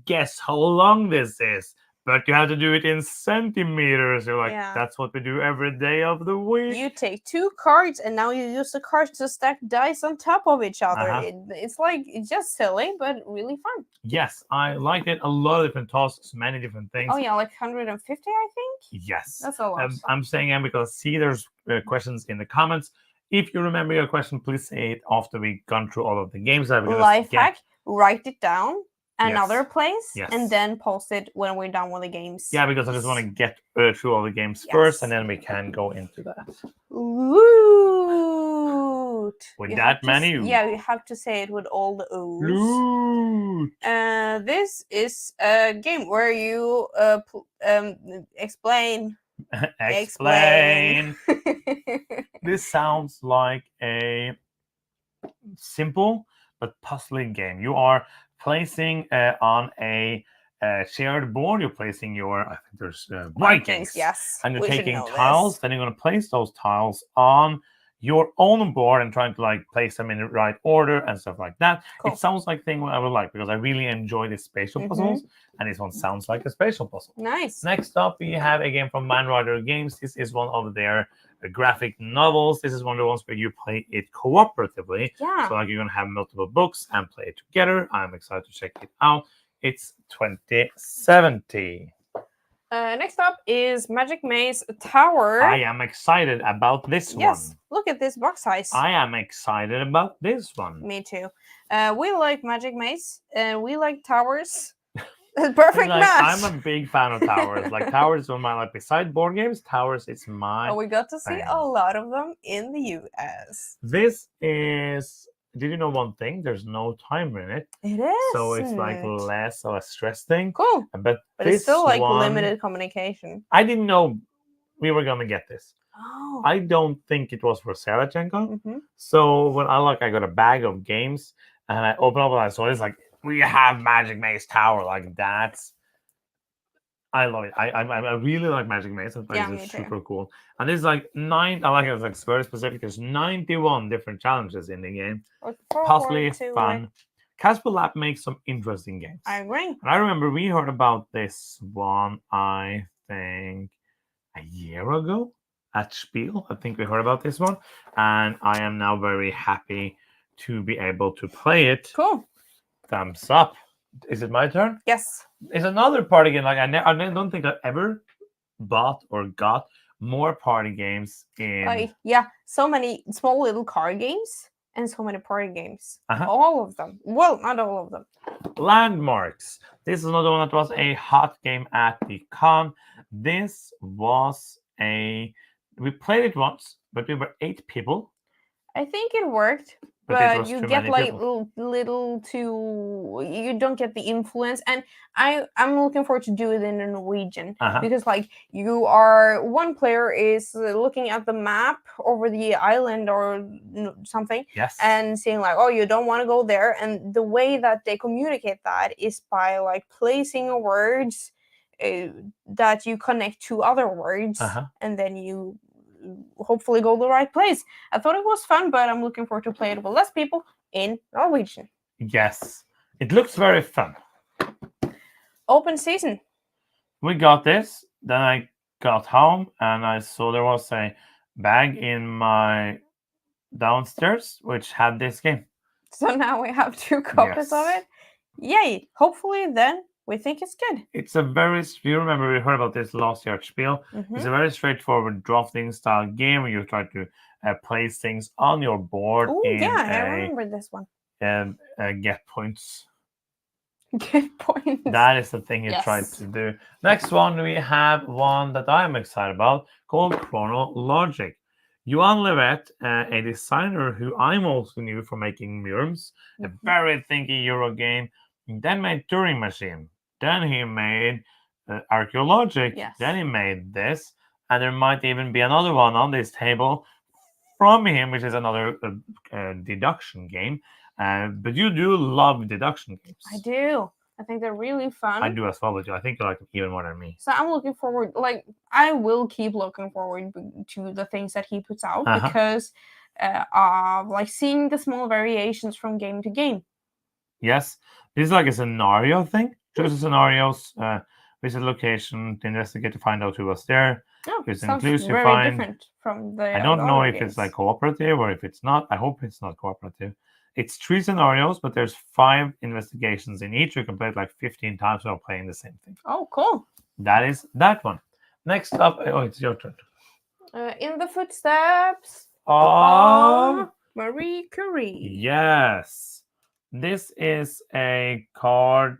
Speaker 1: guess how long this is. But you have to do it in centimeters. You're like, that's what we do every day of the week.
Speaker 2: You take 2 cards, and now you use the cards to stack dice on top of each other. It's like, it's just silly, but really fun.
Speaker 1: Yes, I liked it. A lot of different tasks, many different things.
Speaker 2: Oh, yeah, like 150, I think?
Speaker 1: Yes.
Speaker 2: That's a lot.
Speaker 1: I'm saying it because, see, there's questions in the comments. If you remember your question, please say it after we've gone through all of the games.
Speaker 2: Life hack, write it down. Another place, and then post it when we're done with the games.
Speaker 1: Yeah, because I just want to get through all the games first, and then we can go into that.
Speaker 2: Loot.
Speaker 1: With that menu.
Speaker 2: Yeah, you have to say it with all the O's.
Speaker 1: Loot.
Speaker 2: This is a game where you explain.
Speaker 1: Explain. This sounds like a simple but puzzling game. You are placing on a shared board. You're placing your, I think there's Vikings.
Speaker 2: Yes.
Speaker 1: And you're taking tiles. Then you're going to place those tiles on your own board and trying to like place them in the right order and stuff like that. Cool. It sounds like thing I would like because I really enjoy the spatial puzzles, and this one sounds like a spatial puzzle.
Speaker 2: Nice.
Speaker 1: Next up, we have a game from Manrider Games. This is one of their graphic novels. This is one of the ones where you play it cooperatively.
Speaker 2: Yeah.
Speaker 1: So like you're gonna have multiple books and play it together. I'm excited to check it out. It's 2070.
Speaker 2: Next up is Magic Maze Tower.
Speaker 1: I am excited about this one.
Speaker 2: Yes, look at this box size.
Speaker 1: I am excited about this one.
Speaker 2: Me too. We like Magic Maze. We like towers. Perfect match.
Speaker 1: I'm a big fan of towers. Like towers is one of my, like, beside board games, towers is my
Speaker 2: we got to see a lot of them in the US.
Speaker 1: This is, did you know one thing? There's no timer in it.
Speaker 2: It is.
Speaker 1: So it's like less of a stress thing.
Speaker 2: Cool.
Speaker 1: But
Speaker 2: it's still like limited communication.
Speaker 1: I didn't know we were going to get this.
Speaker 2: Oh.
Speaker 1: I don't think it was for sale at Gen Con. So when I got a bag of games and I opened up and I saw it's like, we have Magic Maze Tower. Like that's, I love it. I really like Magic Maze. I think it's super cool. And there's like 9. I like it. It's like very specific. There's 91 different challenges in the game. Possibly fun. Casper Lab makes some interesting games.
Speaker 2: I agree.
Speaker 1: And I remember we heard about this one, I think, a year ago at Spiel. I think we heard about this one. And I am now very happy to be able to play it.
Speaker 2: Cool.
Speaker 1: Thumbs up. Is it my turn?
Speaker 2: Yes.
Speaker 1: It's another party game. Like I don't think I've ever bought or got more party games in.
Speaker 2: So many small little card games and so many party games. All of them. Well, not all of them.
Speaker 1: Landmarks. This is another one that was a hot game at the con. This was we played it once, but we were 8 people.
Speaker 2: I think it worked,
Speaker 1: But it
Speaker 2: but
Speaker 1: was
Speaker 2: you
Speaker 1: too
Speaker 2: get
Speaker 1: many
Speaker 2: like
Speaker 1: people.
Speaker 2: little too. You don't get the influence, and I'm looking forward to do it in Norwegian because like you are one player is looking at the map over the island or something,
Speaker 1: Yes.
Speaker 2: and saying like, oh, you don't want to go there, and the way that they communicate that is by like placing words that you connect to other words, and then you hopefully go the right place. I thought it was fun, but I'm looking forward to play it with less people in Norwegian.
Speaker 1: Yes, it looks very fun.
Speaker 2: Open season.
Speaker 1: We got this. Then I got home and I saw there was a bag in my downstairs which had this game.
Speaker 2: So now we have 2 copies of it. Yay! Hopefully then we think it's good.
Speaker 1: It's a very, you remember we heard about this last year at Spiel. It's a very straightforward drafting style game where you try to place things on your board.
Speaker 2: Oh yeah, I remember this one.
Speaker 1: And get points.
Speaker 2: Get points.
Speaker 1: That is the thing you try to do. Next one, we have one that I'm excited about called Chronologic. Johan Levet, a designer who I'm also knew for making Murms, a very thinky Euro game, then made Turing Machine. Then he made Archaeologic. Then he made this. And there might even be another one on this table from him, which is another deduction game. But you do love deduction games.
Speaker 2: I do. I think they're really fun.
Speaker 1: I do as well, but I think you like them even more than me.
Speaker 2: So I'm looking forward, like, I will keep looking forward to the things that he puts out because like seeing the small variations from game to game.
Speaker 1: Yes. This is like a scenario thing. Choose the scenarios, visit location, to investigate to find out who was there.
Speaker 2: Oh,
Speaker 1: there's
Speaker 2: sounds
Speaker 1: clues you
Speaker 2: very
Speaker 1: find.
Speaker 2: different from the
Speaker 1: I don't know if
Speaker 2: games.
Speaker 1: it's like cooperative or if it's not. I hope it's not cooperative. It's 3 scenarios, but there's 5 investigations in each. You can play it like 15 times while playing the same thing.
Speaker 2: Oh, cool.
Speaker 1: That is that one. Next up, it's your turn.
Speaker 2: In the footsteps
Speaker 1: of
Speaker 2: Marie Curie.
Speaker 1: Yes. This is a card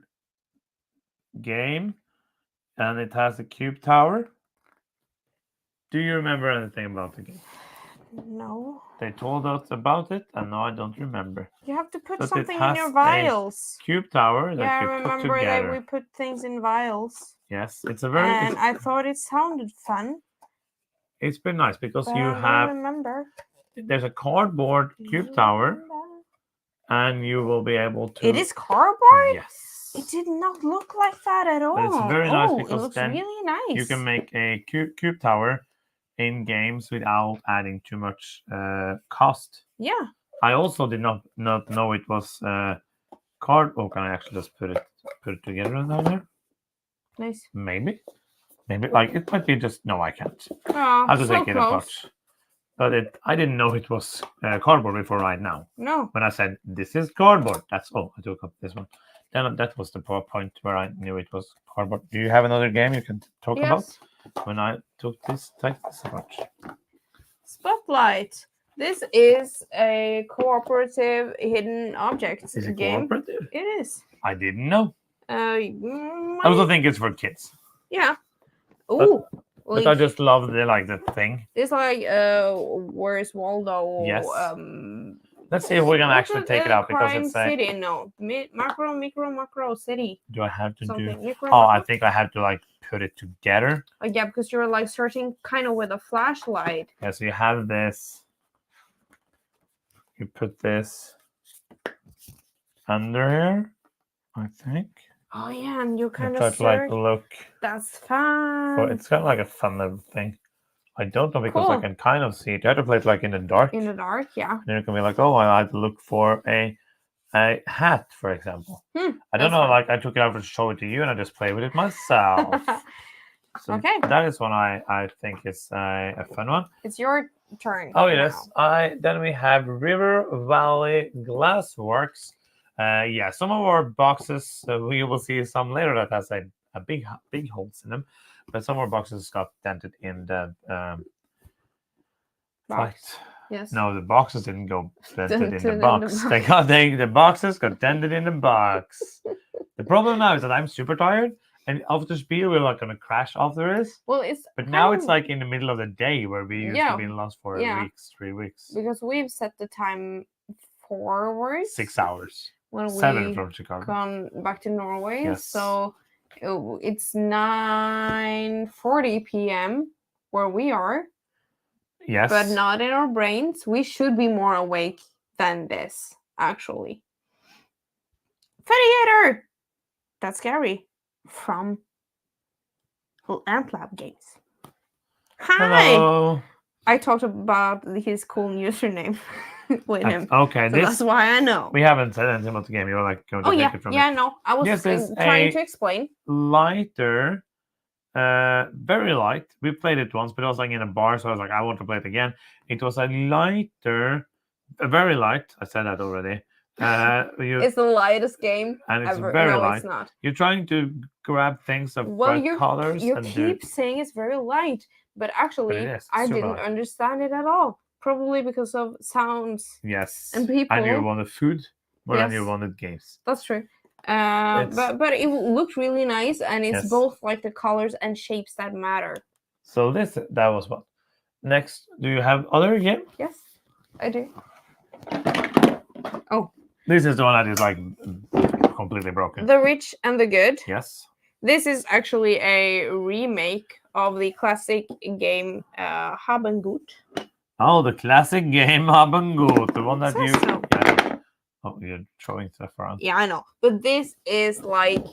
Speaker 1: game, and it has a cube tower. Do you remember anything about the game?
Speaker 2: No.
Speaker 1: They told us about it, and now I don't remember.
Speaker 2: You have to put something in your vials.
Speaker 1: Cube tower that
Speaker 2: I
Speaker 1: you put
Speaker 2: remember
Speaker 1: together.
Speaker 2: that we put things in vials.
Speaker 1: Yes, it's a very.
Speaker 2: And I thought it sounded fun.
Speaker 1: It's been nice because you
Speaker 2: I
Speaker 1: have.
Speaker 2: don't remember.
Speaker 1: There's a cardboard cube tower, and you will be able to.
Speaker 2: It is cardboard?
Speaker 1: Yes.
Speaker 2: It did not look like that at all.
Speaker 1: But it's very nice because
Speaker 2: it looks
Speaker 1: then
Speaker 2: really nice.
Speaker 1: you can make a cube tower in games without adding too much cost.
Speaker 2: Yeah.
Speaker 1: I also did not know it was card. Oh, can I actually just put it together down there?
Speaker 2: Nice.
Speaker 1: Maybe like it might be just no. I can't.
Speaker 2: Oh,
Speaker 1: I have to
Speaker 2: so
Speaker 1: take it
Speaker 2: close.
Speaker 1: apart. But I didn't know it was cardboard before right now.
Speaker 2: No.
Speaker 1: When I said this is cardboard, that's all. I took up this one. Then that was the point where I knew it was cardboard. Do you have another game you can talk about? When I take this apart.
Speaker 2: Spotlight. This is a cooperative hidden objects
Speaker 1: Is it
Speaker 2: game.
Speaker 1: cooperative?
Speaker 2: It is.
Speaker 1: I didn't know.
Speaker 2: I
Speaker 1: also think it's for kids.
Speaker 2: Yeah. Oh.
Speaker 1: But I just love the thing.
Speaker 2: It's like Where's Waldo?
Speaker 1: Yes. Let's see if we can actually take it out because it's a
Speaker 2: city. No, macro city.
Speaker 1: Do I have to
Speaker 2: something.
Speaker 1: do? I think I have to put it together.
Speaker 2: Yeah, because you're searching kind of with a flashlight.
Speaker 1: Yeah, so you have this. You put this under here, I think.
Speaker 2: Oh yeah, and you kind
Speaker 1: of try to look.
Speaker 2: That's fun.
Speaker 1: Well, it's kind of like a fun little thing. I don't know because I can kind of see it. You have to play it in the dark.
Speaker 2: In the dark, yeah.
Speaker 1: And then you can be like, oh, I have to look for a hat, for example. I don't know. Fun. I took it out to show it to you, and I just play with it myself. So
Speaker 2: okay.
Speaker 1: That is one I think is a fun one.
Speaker 2: It's your turn.
Speaker 1: Oh yes. Then we have River Valley Glassworks. Some of our boxes, we will see some later that has a big holes in them, but some of our boxes got dented in the
Speaker 2: box. Yes.
Speaker 1: No, the boxes didn't go dented in the box. The boxes got dented in the box. The problem now is that I'm super tired, And after Spiel, we're like gonna crash after this.
Speaker 2: Well, it's
Speaker 1: But now it's like in the middle of the day where we used to
Speaker 2: Yeah,
Speaker 1: be lost for
Speaker 2: yeah.
Speaker 1: weeks, 3 weeks,
Speaker 2: because we've set the time forward
Speaker 1: 6 hours,
Speaker 2: when
Speaker 1: 7
Speaker 2: we
Speaker 1: from Chicago.
Speaker 2: come back to Norway.
Speaker 1: Yes.
Speaker 2: So it's 9:40 p.m. where we are,
Speaker 1: Yes.
Speaker 2: but not in our brains. We should be more awake than this, actually. Fediator! That's scary. From Amplab Games. Hi!
Speaker 1: Hello.
Speaker 2: I talked about his cool username with him.
Speaker 1: Okay,
Speaker 2: So
Speaker 1: this
Speaker 2: that's why I know.
Speaker 1: we haven't said anything about the game. You're like going to take it from me.
Speaker 2: Yeah, no. I was
Speaker 1: This is
Speaker 2: trying
Speaker 1: a
Speaker 2: to explain.
Speaker 1: Lighter, very light. We played it once, but it was like in a bar, so I was like, I want to play it again. It was a lighter, very light. I said that already.
Speaker 2: It's the lightest game
Speaker 1: and it's
Speaker 2: ever.
Speaker 1: very
Speaker 2: No,
Speaker 1: light.
Speaker 2: it's not.
Speaker 1: You're trying to grab things of bright colors.
Speaker 2: You
Speaker 1: and
Speaker 2: keep saying it's very light, but actually,
Speaker 1: it is
Speaker 2: I
Speaker 1: super
Speaker 2: didn't
Speaker 1: light.
Speaker 2: understand it at all. Probably because of sounds.
Speaker 1: Yes.
Speaker 2: And people.
Speaker 1: And you wanted food more than you
Speaker 2: Yes.
Speaker 1: wanted games.
Speaker 2: That's true. But it looked really nice, and it's
Speaker 1: Yes.
Speaker 2: both like the colors and shapes that matter.
Speaker 1: So that was what. Next, do you have other game?
Speaker 2: Yes, I do. Oh.
Speaker 1: This is the one that is like completely broken.
Speaker 2: The Rich and the Good.
Speaker 1: Yes.
Speaker 2: This is actually a remake of the classic game Haben Gut.
Speaker 1: Oh, the classic game Haben Gut, the one that you.
Speaker 2: So.
Speaker 1: Yeah. Oh, you're throwing stuff around.
Speaker 2: Yeah, I know, but this is like.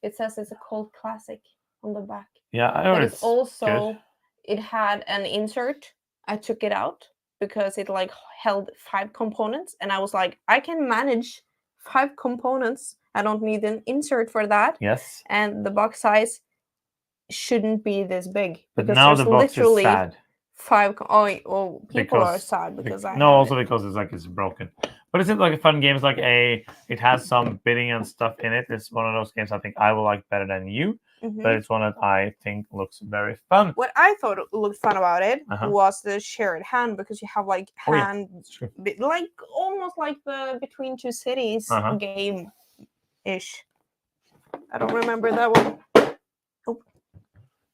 Speaker 2: It says it's a cult classic on the back.
Speaker 1: Yeah, I heard
Speaker 2: but
Speaker 1: it's
Speaker 2: also
Speaker 1: good.
Speaker 2: It had an insert. I took it out because it like held 5 components, and I was like, I can manage 5 components. I don't need an insert for that.
Speaker 1: Yes.
Speaker 2: And the box size shouldn't be this big.
Speaker 1: But
Speaker 2: because
Speaker 1: now the box is sad.
Speaker 2: 5. People are sad because I.
Speaker 1: No, also because it's broken. But it's like a fun game. It's like it has some bidding and stuff in it. It's one of those games I think I will like better than you.
Speaker 2: Mm-hmm.
Speaker 1: But it's one that I think looks very fun.
Speaker 2: What I thought looked fun about it was the shared hand, because you have like hand, like almost like the Between Two Cities game ish. I don't remember that one. Oh.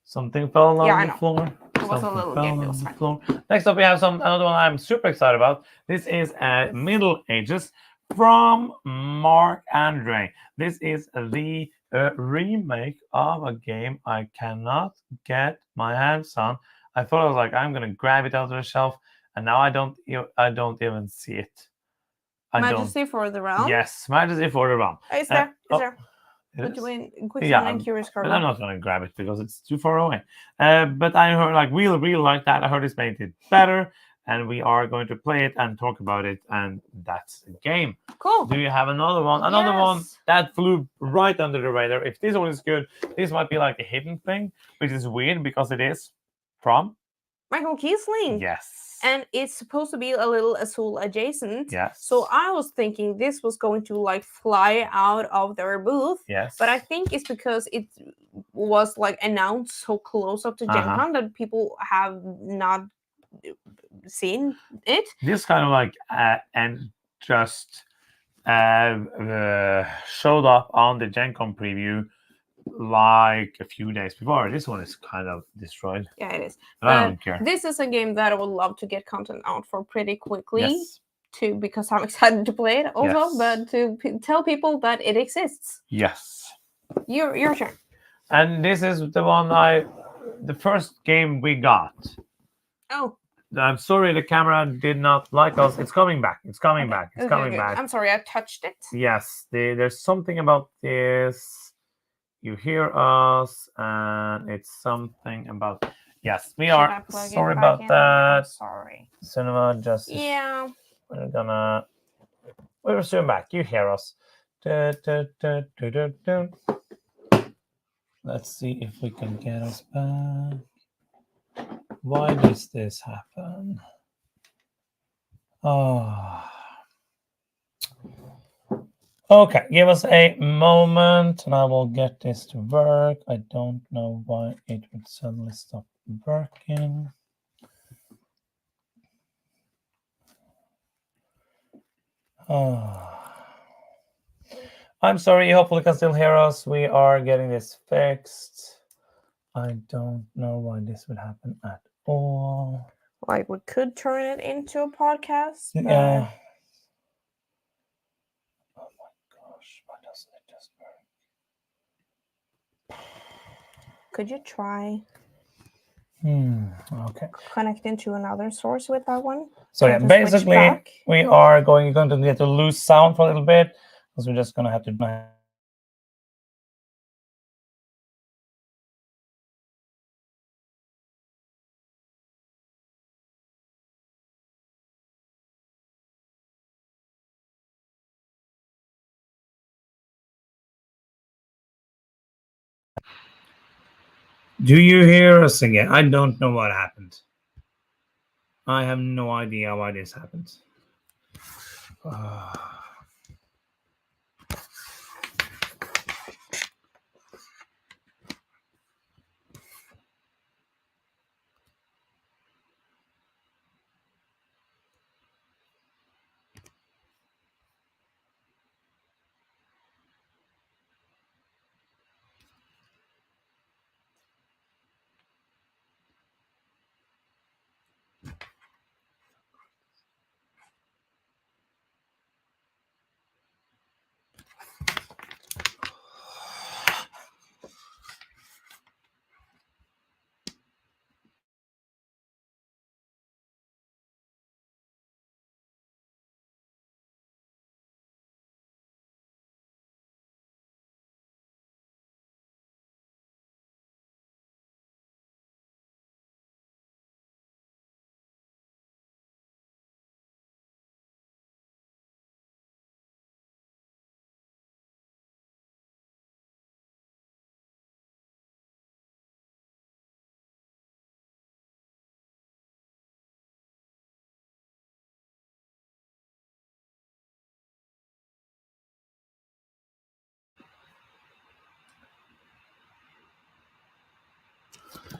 Speaker 1: Something fell on the floor.
Speaker 2: It was a little game. It was fine.
Speaker 1: Next up, we have another one I'm super excited about. This is Middle Ages from Mark Andre. This is the remake of a game I cannot get my hands on. I thought I was like, I'm gonna grab it out of the shelf, and now I don't even see it.
Speaker 2: Majesty for the Realm.
Speaker 1: Yes, Majesty for the Realm.
Speaker 2: Is there? Between Quicksand and Curious Cargo.
Speaker 1: But I'm not gonna grab it because it's too far away. But I heard like really like that. I heard it's made it better, and we are going to play it and talk about it, and that's the game.
Speaker 2: Cool.
Speaker 1: Do you have another one? Another one that flew right under the radar. If this one is good, this might be like a hidden thing, which is weird because it is from
Speaker 2: Michael Kiesling.
Speaker 1: Yes.
Speaker 2: And it's supposed to be a little Azul adjacent.
Speaker 1: Yes.
Speaker 2: So I was thinking this was going to like fly out of their booth.
Speaker 1: Yes.
Speaker 2: But I think it's because it was like announced so close up to Gen Con that people have not seen it.
Speaker 1: This kind of like and just showed up on the Gen Con preview like a few days before. This one is kind of destroyed.
Speaker 2: Yeah, it is.
Speaker 1: But I don't care.
Speaker 2: This is a game that I would love to get content out for pretty quickly. Yes. Because I'm excited to play it also, but to tell people that it exists.
Speaker 1: Yes.
Speaker 2: Your turn.
Speaker 1: And this is the one the first game we got.
Speaker 2: Oh.
Speaker 1: I'm sorry the camera did not like us. It's coming back. It's coming back. It's coming back.
Speaker 2: I'm sorry, I touched it.
Speaker 1: Yes. There's something about this. You hear us, and it's something about. Yes, we are sorry about that.
Speaker 2: I'm sorry.
Speaker 1: Cinema Justice.
Speaker 2: Yeah.
Speaker 1: We're soon back. You hear us. Let's see if we can get us back. Why does this happen? Oh. Okay, give us a moment and I will get this to work. I don't know why it would suddenly stop working. I'm sorry, hopefully you can still hear us. We are getting this fixed. I don't know why this would happen at all.
Speaker 2: Like, we could turn it into a podcast. But...
Speaker 1: Yeah. Oh my gosh, why doesn't it just work?
Speaker 2: Could you try
Speaker 1: Okay.
Speaker 2: connecting to another source with that one?
Speaker 1: So yeah, basically we are going to get to lose sound for a little bit because we're just gonna have to. Do you hear us again? I don't know what happened. I have no idea why this happened.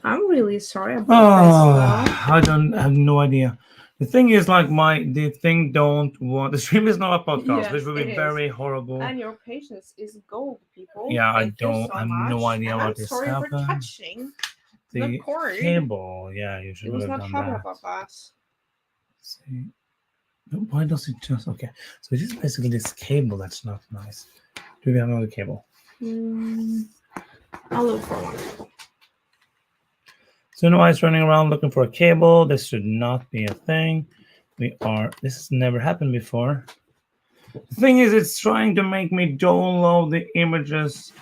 Speaker 2: I'm really sorry about this.
Speaker 1: I have no idea. The thing is, like, the thing don't want the stream is not a podcast,
Speaker 2: Yes,
Speaker 1: which would be very horrible.
Speaker 2: And your patience is gold, people.
Speaker 1: Yeah,
Speaker 2: Thank
Speaker 1: I
Speaker 2: you so
Speaker 1: have
Speaker 2: much.
Speaker 1: no idea
Speaker 2: And
Speaker 1: what
Speaker 2: I'm
Speaker 1: this
Speaker 2: sorry
Speaker 1: happened.
Speaker 2: for touching
Speaker 1: The
Speaker 2: cord.
Speaker 1: cable, yeah, you should
Speaker 2: It was
Speaker 1: have
Speaker 2: not
Speaker 1: done
Speaker 2: happy
Speaker 1: that.
Speaker 2: about that.
Speaker 1: See, why does it just okay? So it is basically this cable that's not nice. Do we have another cable?
Speaker 2: I'll look for one.
Speaker 1: So no eyes running around looking for a cable. This should not be a thing. This has never happened before. The thing is, it's trying to make me download the images.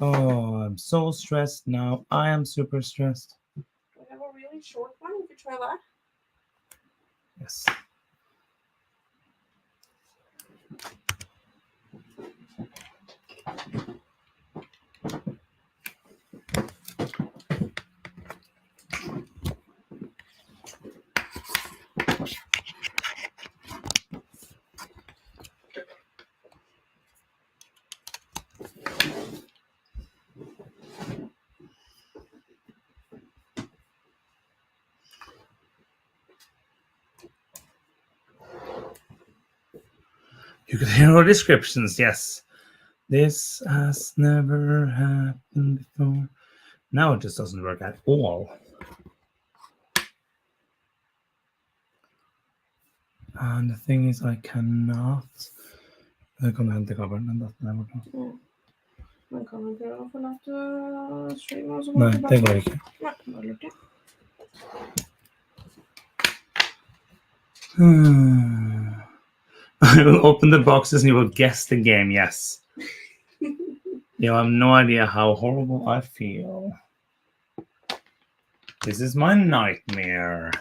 Speaker 1: Oh, I'm so stressed now. I am super stressed.
Speaker 2: We have a really short one. You could try that.
Speaker 1: Yes. You can hear our descriptions, yes. This has never happened before. Now it just doesn't work at all. And the thing is, I cannot. Jag kommer hämta kabeln, men datorn är borta.
Speaker 2: Man kan inte göra för att streama och så.
Speaker 1: Nej, det går inte.
Speaker 2: Nej, det var lite.
Speaker 1: I will open the boxes and you will guess the game, yes. You have no idea how horrible I feel. This is my nightmare.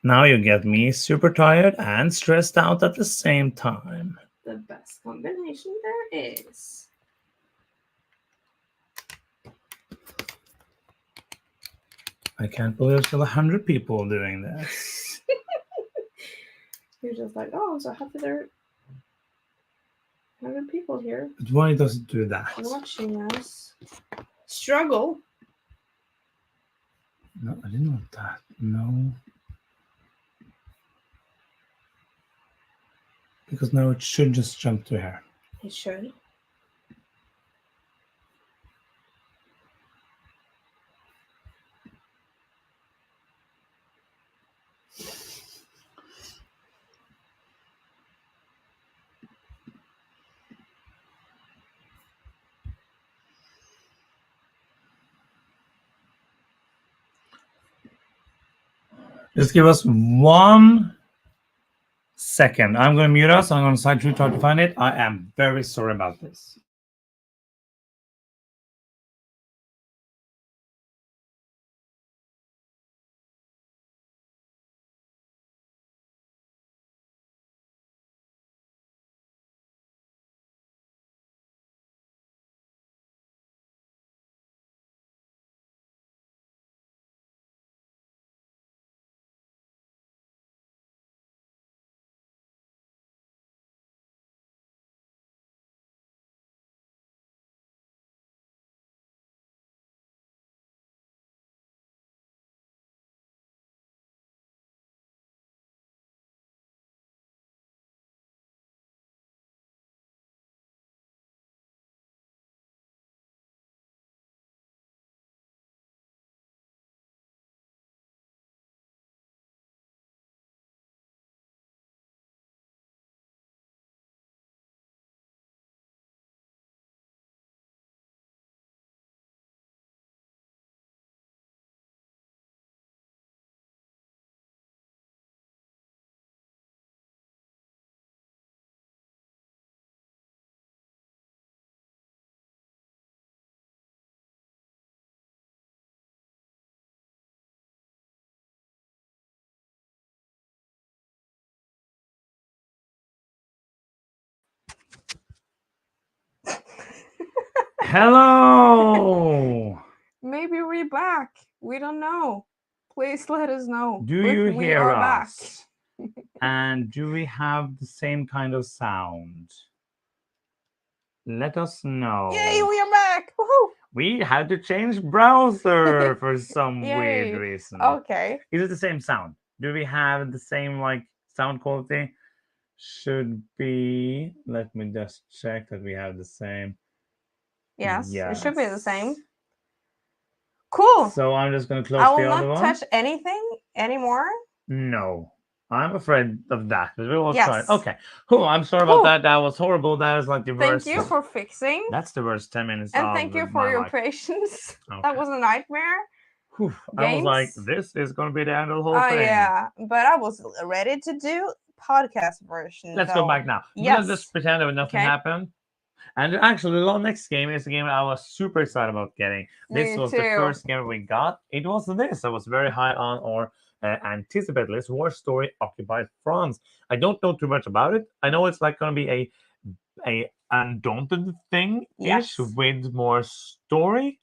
Speaker 1: Now you get me super tired and stressed out at the same time.
Speaker 2: The best combination there is.
Speaker 1: I can't believe there's still 100 people doing this.
Speaker 2: You're just like, oh, I'm so happy there are 100 people here.
Speaker 1: But why does it do that?
Speaker 2: Watching us struggle.
Speaker 1: No, I didn't want that. No. Because now it should just jump to here.
Speaker 2: It should.
Speaker 1: Just give us 1 second. I'm going to mute us. I'm going to side through try to find it. I am very sorry about this. Hello.
Speaker 2: Maybe we're back. We don't know. Please let us know.
Speaker 1: Do
Speaker 2: if
Speaker 1: you
Speaker 2: we
Speaker 1: hear
Speaker 2: are
Speaker 1: us?
Speaker 2: back.
Speaker 1: And do we have the same kind of sound? Let us know.
Speaker 2: Yay, we are back! Woohoo!
Speaker 1: We had to change browser for some weird
Speaker 2: Yay.
Speaker 1: reason.
Speaker 2: Okay.
Speaker 1: Is it the same sound? Do we have the same sound quality? Should be. Let me just check that we have the same.
Speaker 2: Yes, it should be the same. Cool.
Speaker 1: So I'm just gonna close
Speaker 2: I will
Speaker 1: the other
Speaker 2: not
Speaker 1: one.
Speaker 2: touch anything anymore.
Speaker 1: No, I'm afraid of that. But we will try it.
Speaker 2: Yes.
Speaker 1: Okay. Oh, I'm sorry about that. That was horrible. That is like the worst.
Speaker 2: Thank you for fixing.
Speaker 1: That's the worst 10 minutes.
Speaker 2: And
Speaker 1: of
Speaker 2: thank you for
Speaker 1: my
Speaker 2: your
Speaker 1: life.
Speaker 2: patience.
Speaker 1: Okay.
Speaker 2: That was a nightmare.
Speaker 1: Whew. I was like, this is going to be the end of the whole
Speaker 2: Oh
Speaker 1: thing.
Speaker 2: yeah, but I was ready to do podcast version.
Speaker 1: Let's go back now.
Speaker 2: Yes.
Speaker 1: Let's just pretend that nothing happened. And actually, the next game is a game I was super excited about getting. This was the first game we got. It was this. I was very high on our anticipated list. War Story Occupied France. I don't know too much about it. I know it's like going to be a Undaunted thing-ish with more story.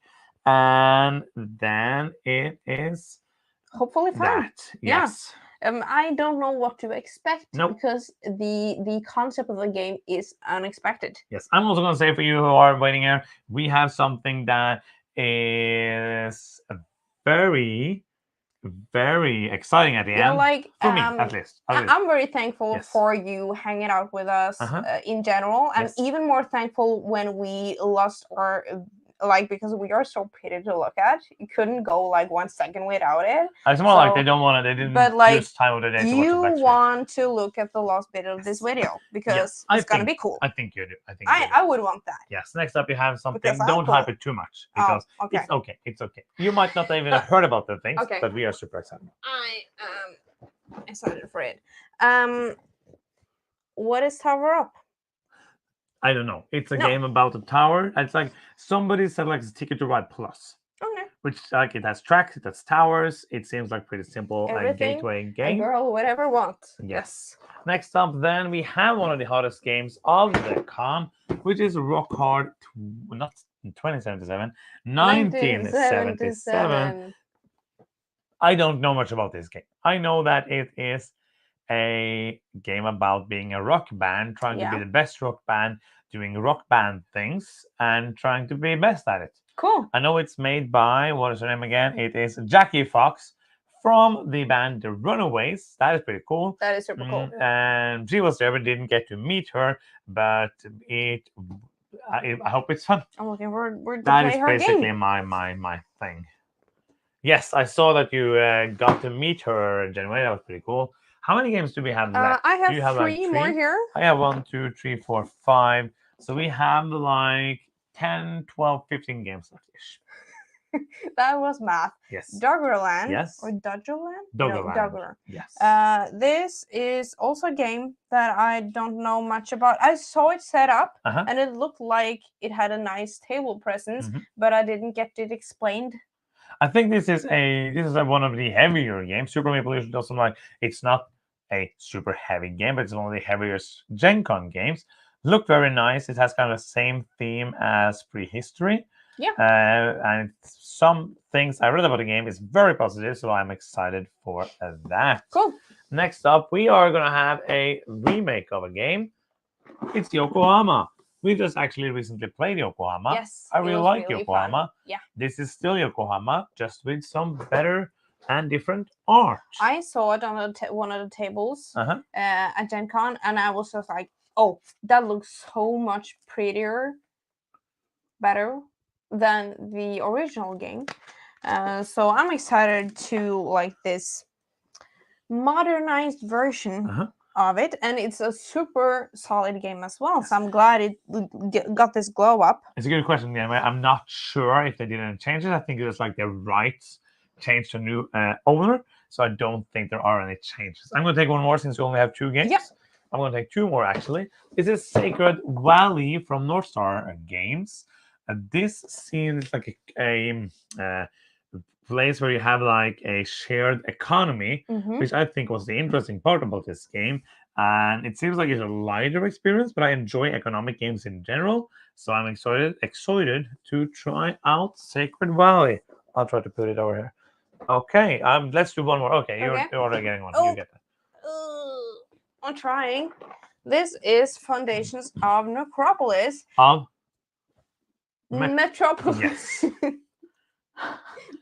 Speaker 1: And then it is
Speaker 2: hopefully fun.
Speaker 1: That. Yes.
Speaker 2: I don't know what to expect because the concept of the game is unexpected.
Speaker 1: Yes, I'm also going to say for you who are waiting here, we have something that is very, very exciting at the end.
Speaker 2: Like
Speaker 1: for me, at least.
Speaker 2: I'm very thankful for you hanging out with us in general, and even more thankful when we lost our. Because we are so pretty to look at, you couldn't go 1 second without it.
Speaker 1: It's more like they don't want to. They didn't use time of the day to watch
Speaker 2: you want to look at the last bit of this video because it's gonna be cool.
Speaker 1: I think you do.
Speaker 2: I would want that.
Speaker 1: Yes. Next up, you have something. Don't hype it too much because it's okay. It's okay. You might not even have heard about the things, but we are super excited.
Speaker 2: I am excited for it. What is Tower Up?
Speaker 1: I don't know. It's a game about a tower. It's like somebody said it's Ticket to Ride Plus.
Speaker 2: Okay.
Speaker 1: Which it has tracks, it has towers. It seems like pretty simple gateway game.
Speaker 2: A girl would ever want.
Speaker 1: Yes. Next up, then we have one of the hottest games of the con, which is Rock Hard. Not 2077, 1977. I don't know much about this game. I know that it is a game about being a rock band, trying to be the best rock band, doing rock band things, and trying to be best at it.
Speaker 2: Cool.
Speaker 1: I know it's made by, what is her name again? It is Jackie Fox from the band The Runaways. That is pretty cool.
Speaker 2: That is super cool.
Speaker 1: And she was there, but didn't get to meet her. But I hope it's fun.
Speaker 2: I'm looking forward to
Speaker 1: That
Speaker 2: play
Speaker 1: is
Speaker 2: her
Speaker 1: basically
Speaker 2: game.
Speaker 1: my thing. Yes, I saw that you got to meet her in January. That was pretty cool. How many games do we have left?
Speaker 2: I have
Speaker 1: Do you have like
Speaker 2: three more here.
Speaker 1: I have 1, 2, 3, 4, 5. So we have like 10, 12, 15 games left-ish.
Speaker 2: That was math.
Speaker 1: Yes.
Speaker 2: Doggerland.
Speaker 1: Yes.
Speaker 2: Or Dodgerland?
Speaker 1: Doggerland.
Speaker 2: No, Dogger.
Speaker 1: Yes.
Speaker 2: This is also a game that I don't know much about. I saw it set up, and it looked like it had a nice table presence, but I didn't get it explained.
Speaker 1: I think this is one of the heavier games. Super Maple Leafs doesn't like. It's not a super heavy game, but it's one of the heaviest Gen Con games. Looked very nice. It has kind of the same theme as Prehistory.
Speaker 2: Yeah.
Speaker 1: And some things I read about the game is very positive, so I'm excited for that.
Speaker 2: Cool.
Speaker 1: Next up, we are going to have a remake of a game. It's Yokohama. We just actually recently played Yokohama.
Speaker 2: Yes.
Speaker 1: I really like Yokohama.
Speaker 2: Fun. Yeah.
Speaker 1: This is still Yokohama, just with some better and different art.
Speaker 2: I saw it on one of the tables at Gen Con, and I was just like, oh, that looks so much better than the original game. So I'm excited to like this modernized version of it, and it's a super solid game as well. So I'm glad it got this glow up.
Speaker 1: It's a good question. Yeah, I'm not sure if they did any changes. I think it was like the rights changed to a new owner, so I don't think there are any changes. I'm going to take one more since we only have 2 games.
Speaker 2: Yeah.
Speaker 1: I'm going to take 2 more actually. This is Sacred Valley from North Star Games. This seems like a place where you have like a shared economy, which I think was the interesting part about this game. And it seems like it's a lighter experience, but I enjoy economic games in general. So I'm excited to try out Sacred Valley. I'll try to put it over here. Okay, let's do one more. Okay, you're already getting one. You get that.
Speaker 2: I'm trying. This is Foundations of Necropolis.
Speaker 1: Of
Speaker 2: Metropolis.
Speaker 1: Yes.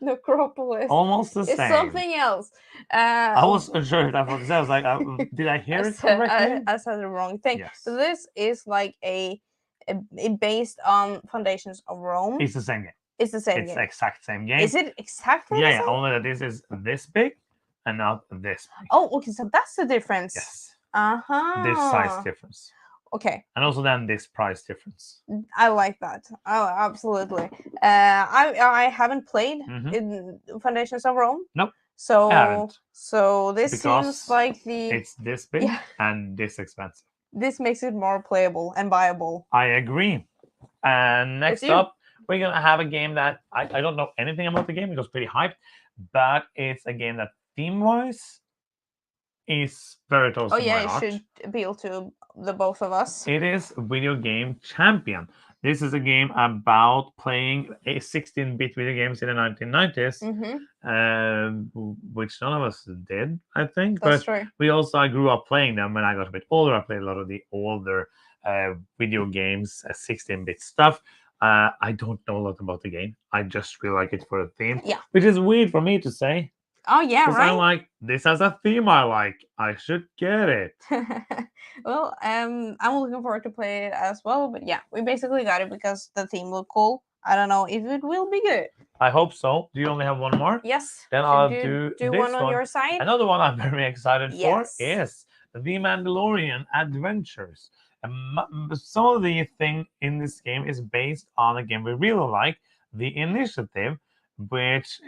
Speaker 2: Necropolis.
Speaker 1: Almost the same.
Speaker 2: It's something else.
Speaker 1: I wasn't sure if that was I was like, did I hear it correctly?
Speaker 2: I said the wrong thing.
Speaker 1: Yes.
Speaker 2: So this is like a based on Foundations of Rome.
Speaker 1: It's the same game.
Speaker 2: It's the same
Speaker 1: game. It's the
Speaker 2: game.
Speaker 1: exact same game.
Speaker 2: Is it exactly the same?
Speaker 1: Yeah, only that this is this big and not this big.
Speaker 2: Oh, okay, so that's the difference.
Speaker 1: Yes.
Speaker 2: This
Speaker 1: size difference.
Speaker 2: Okay.
Speaker 1: And also then this price difference.
Speaker 2: I like that. Oh, absolutely. I haven't played in Foundations of Rome.
Speaker 1: Nope.
Speaker 2: So this seems like
Speaker 1: it's this big and this expensive.
Speaker 2: This makes it more playable and viable.
Speaker 1: I agree. And next up, we're gonna have a game that I don't know anything about the game. It was pretty hyped, but it's a game that theme-wise is very close to my heart.
Speaker 2: It should appeal to the both of us.
Speaker 1: It is Video Game Champion. This is a game about playing 16-bit video games in the 1990s, which none of us did, I think.
Speaker 2: That's true.
Speaker 1: I grew up playing them when I got a bit older. I played a lot of the older video games, 16-bit stuff. I don't know a lot about the game. I just really like it for the theme, which is weird for me to say.
Speaker 2: Oh yeah, right.
Speaker 1: I'm like, this has a theme I like. I should get it.
Speaker 2: Well, I'm looking forward to play it as well. But yeah, we basically got it because the theme looked cool. I don't know if it will be good.
Speaker 1: I hope so. Do you only have one more?
Speaker 2: Yes.
Speaker 1: Then I'll do this
Speaker 2: one on your side.
Speaker 1: Another one I'm very excited for is The Mandalorian Adventures. Some of the thing in this game is based on a game we really like, The Initiative, which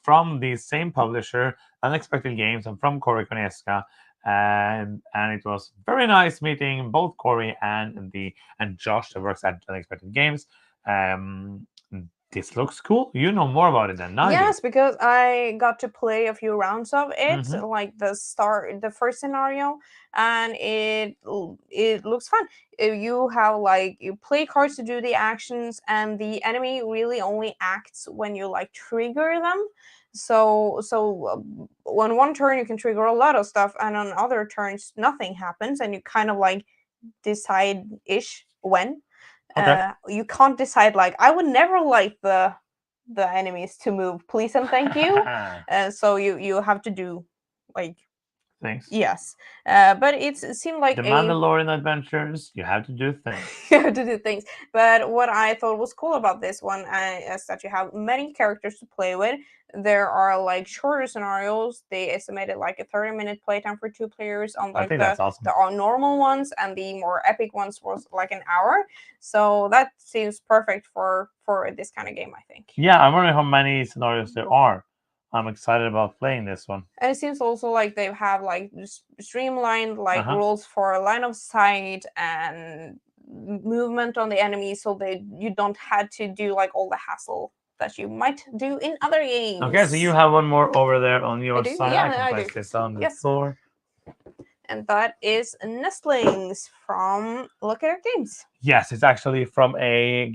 Speaker 1: from the same publisher, Unexpected Games, and from Corey Konieska. And it was very nice meeting both Corey and Josh that works at Unexpected Games. This looks cool. You know more about it than I do.
Speaker 2: Yes, because I got to play a few rounds of it, like the first scenario, and it looks fun. You have you play cards to do the actions, and the enemy really only acts when you trigger them. So on one turn you can trigger a lot of stuff, and on other turns nothing happens, and you kind of decide-ish when.
Speaker 1: Okay.
Speaker 2: You can't decide I would never like the the enemies to move. Please and thank you. So you have to do like
Speaker 1: things.
Speaker 2: Yes, but it seemed like
Speaker 1: the Mandalorian adventures. You have to do things.
Speaker 2: You have to do things. But what I thought was cool about this one is that you have many characters to play with. There are like shorter scenarios. They estimated like a 30-minute playtime for 2 players on like
Speaker 1: that's awesome.
Speaker 2: the normal ones, and the more epic ones was like an hour. So that seems perfect for this kind of game, I think.
Speaker 1: Yeah, I'm wondering how many scenarios there are. I'm excited about playing this one.
Speaker 2: And it seems also like they have like streamlined like rules for line of sight and movement on the enemy, so you don't have to do like all the hassle that you might do in other games.
Speaker 1: Okay, so you have one more over there on your side.
Speaker 2: Yeah,
Speaker 1: I can place this on the floor.
Speaker 2: And that is Nestlings from Cooperative Games.
Speaker 1: Yes, it's actually from a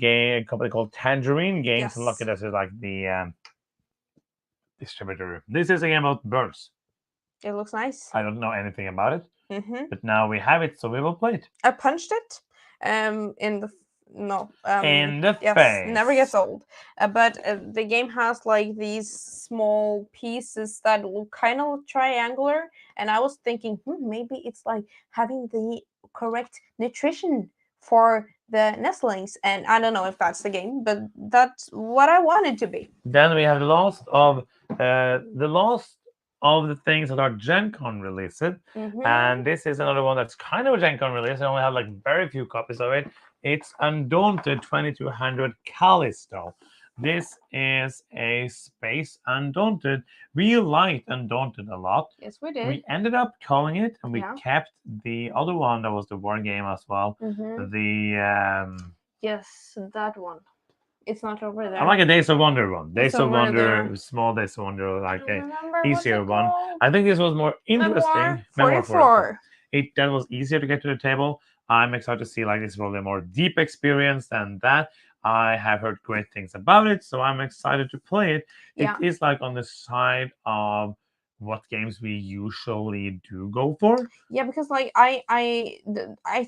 Speaker 1: company called Tangerine Games. And look at this, is like the distributor. This is a game about birds.
Speaker 2: It looks nice.
Speaker 1: I don't know anything about it, but now we have it, so we will play it.
Speaker 2: I punched it in the
Speaker 1: in the face.
Speaker 2: Never gets old. But the game has like these small pieces that look kind of triangular, and I was thinking maybe it's like having the correct nutrition for the nestlings, and I don't know if that's the game, but that's what I want it to be.
Speaker 1: Then we have the last of the things that are Gen Con released, and this is another one that's kind of a Gen Con release. I only have like very few copies of it. It's Undaunted 2200 Callisto. This is a space Undaunted. We liked Undaunted a lot.
Speaker 2: Yes, we did.
Speaker 1: We ended up calling it, and we kept the other one that was the war game as well.
Speaker 2: Yes, that one. It's not over there.
Speaker 1: I like a Days of Wonder one. Days of Wonder, small Days of Wonder, like a easier one. I think this was more interesting.
Speaker 2: Memoir 44.
Speaker 1: That was easier to get to the table. I'm excited to see like this probably a more deep experience than that. I have heard great things about it, so I'm excited to play it. It is like on the side of what games we usually do go for.
Speaker 2: Yeah, because like I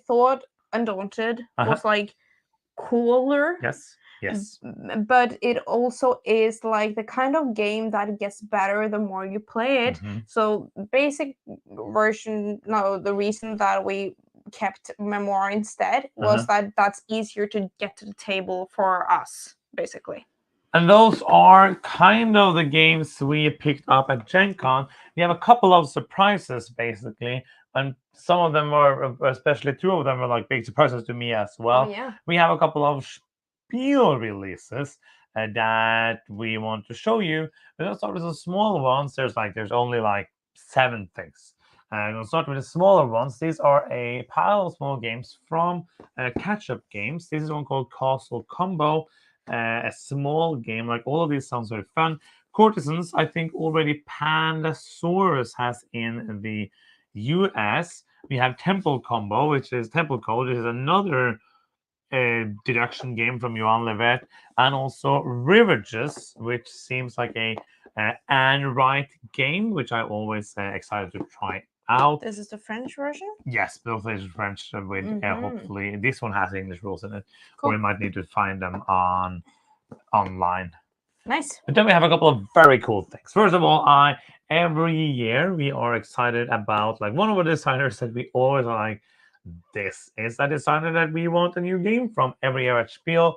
Speaker 2: thought Undaunted was like cooler.
Speaker 1: Yes.
Speaker 2: But it also is like the kind of game that gets better the more you play it. So basic version, the reason that we kept Memoir instead was that that's easier to get to the table for us, basically.
Speaker 1: And those are kind of the games we picked up at Gen Con. We have a couple of surprises, basically. And some of them were, especially 2 of them, were like big surprises to me as well.
Speaker 2: Oh, yeah.
Speaker 1: We have a couple of Spiel releases that we want to show you. We'll start with the small ones. There's only like 7 things. We'll start with the smaller ones. These are a pile of small games from catch-up games. This is one called Castle Combo, a small game. Like all of these sounds very fun. Courtesans, I think already Pandasaurus has in the US. We have Temple Combo, which is Temple Code, which is another deduction game from Johan Levet, and also Rivages, which seems like a Anne Wright game, which I always excited to try out.
Speaker 2: This is the French version?
Speaker 1: Yes, both is French with hopefully this one has English rules in it. Cool. Or we might need to find them online.
Speaker 2: Nice.
Speaker 1: But then we have a couple of very cool things. First of all, every year we are excited about like one of the designers that we always are like, this is a designer that we want a new game from every year at Spiel.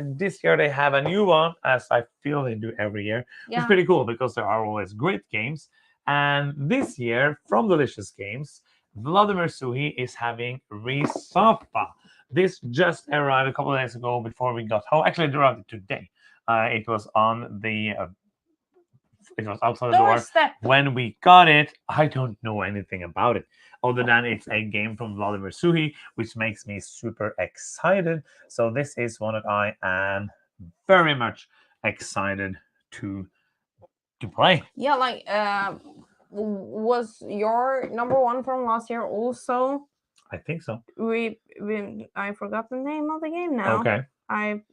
Speaker 1: This year they have a new one, as I feel they do every year. Yeah. It's pretty cool because there are always great games. And this year, from Delicious Games, Vladimir Suhi is having Risapa. This just arrived a couple of days ago before we got home. Actually, it arrived today. It was on the... it was outside the door when we got it. I don't know anything about it other than it's a game from Vladimir Suhi, which makes me super excited. So this is one that I am very much excited to play.
Speaker 2: Yeah, like was your number 1 from last year also?
Speaker 1: I think so.
Speaker 2: I forgot the name of the game now.
Speaker 1: Okay.
Speaker 2: I'm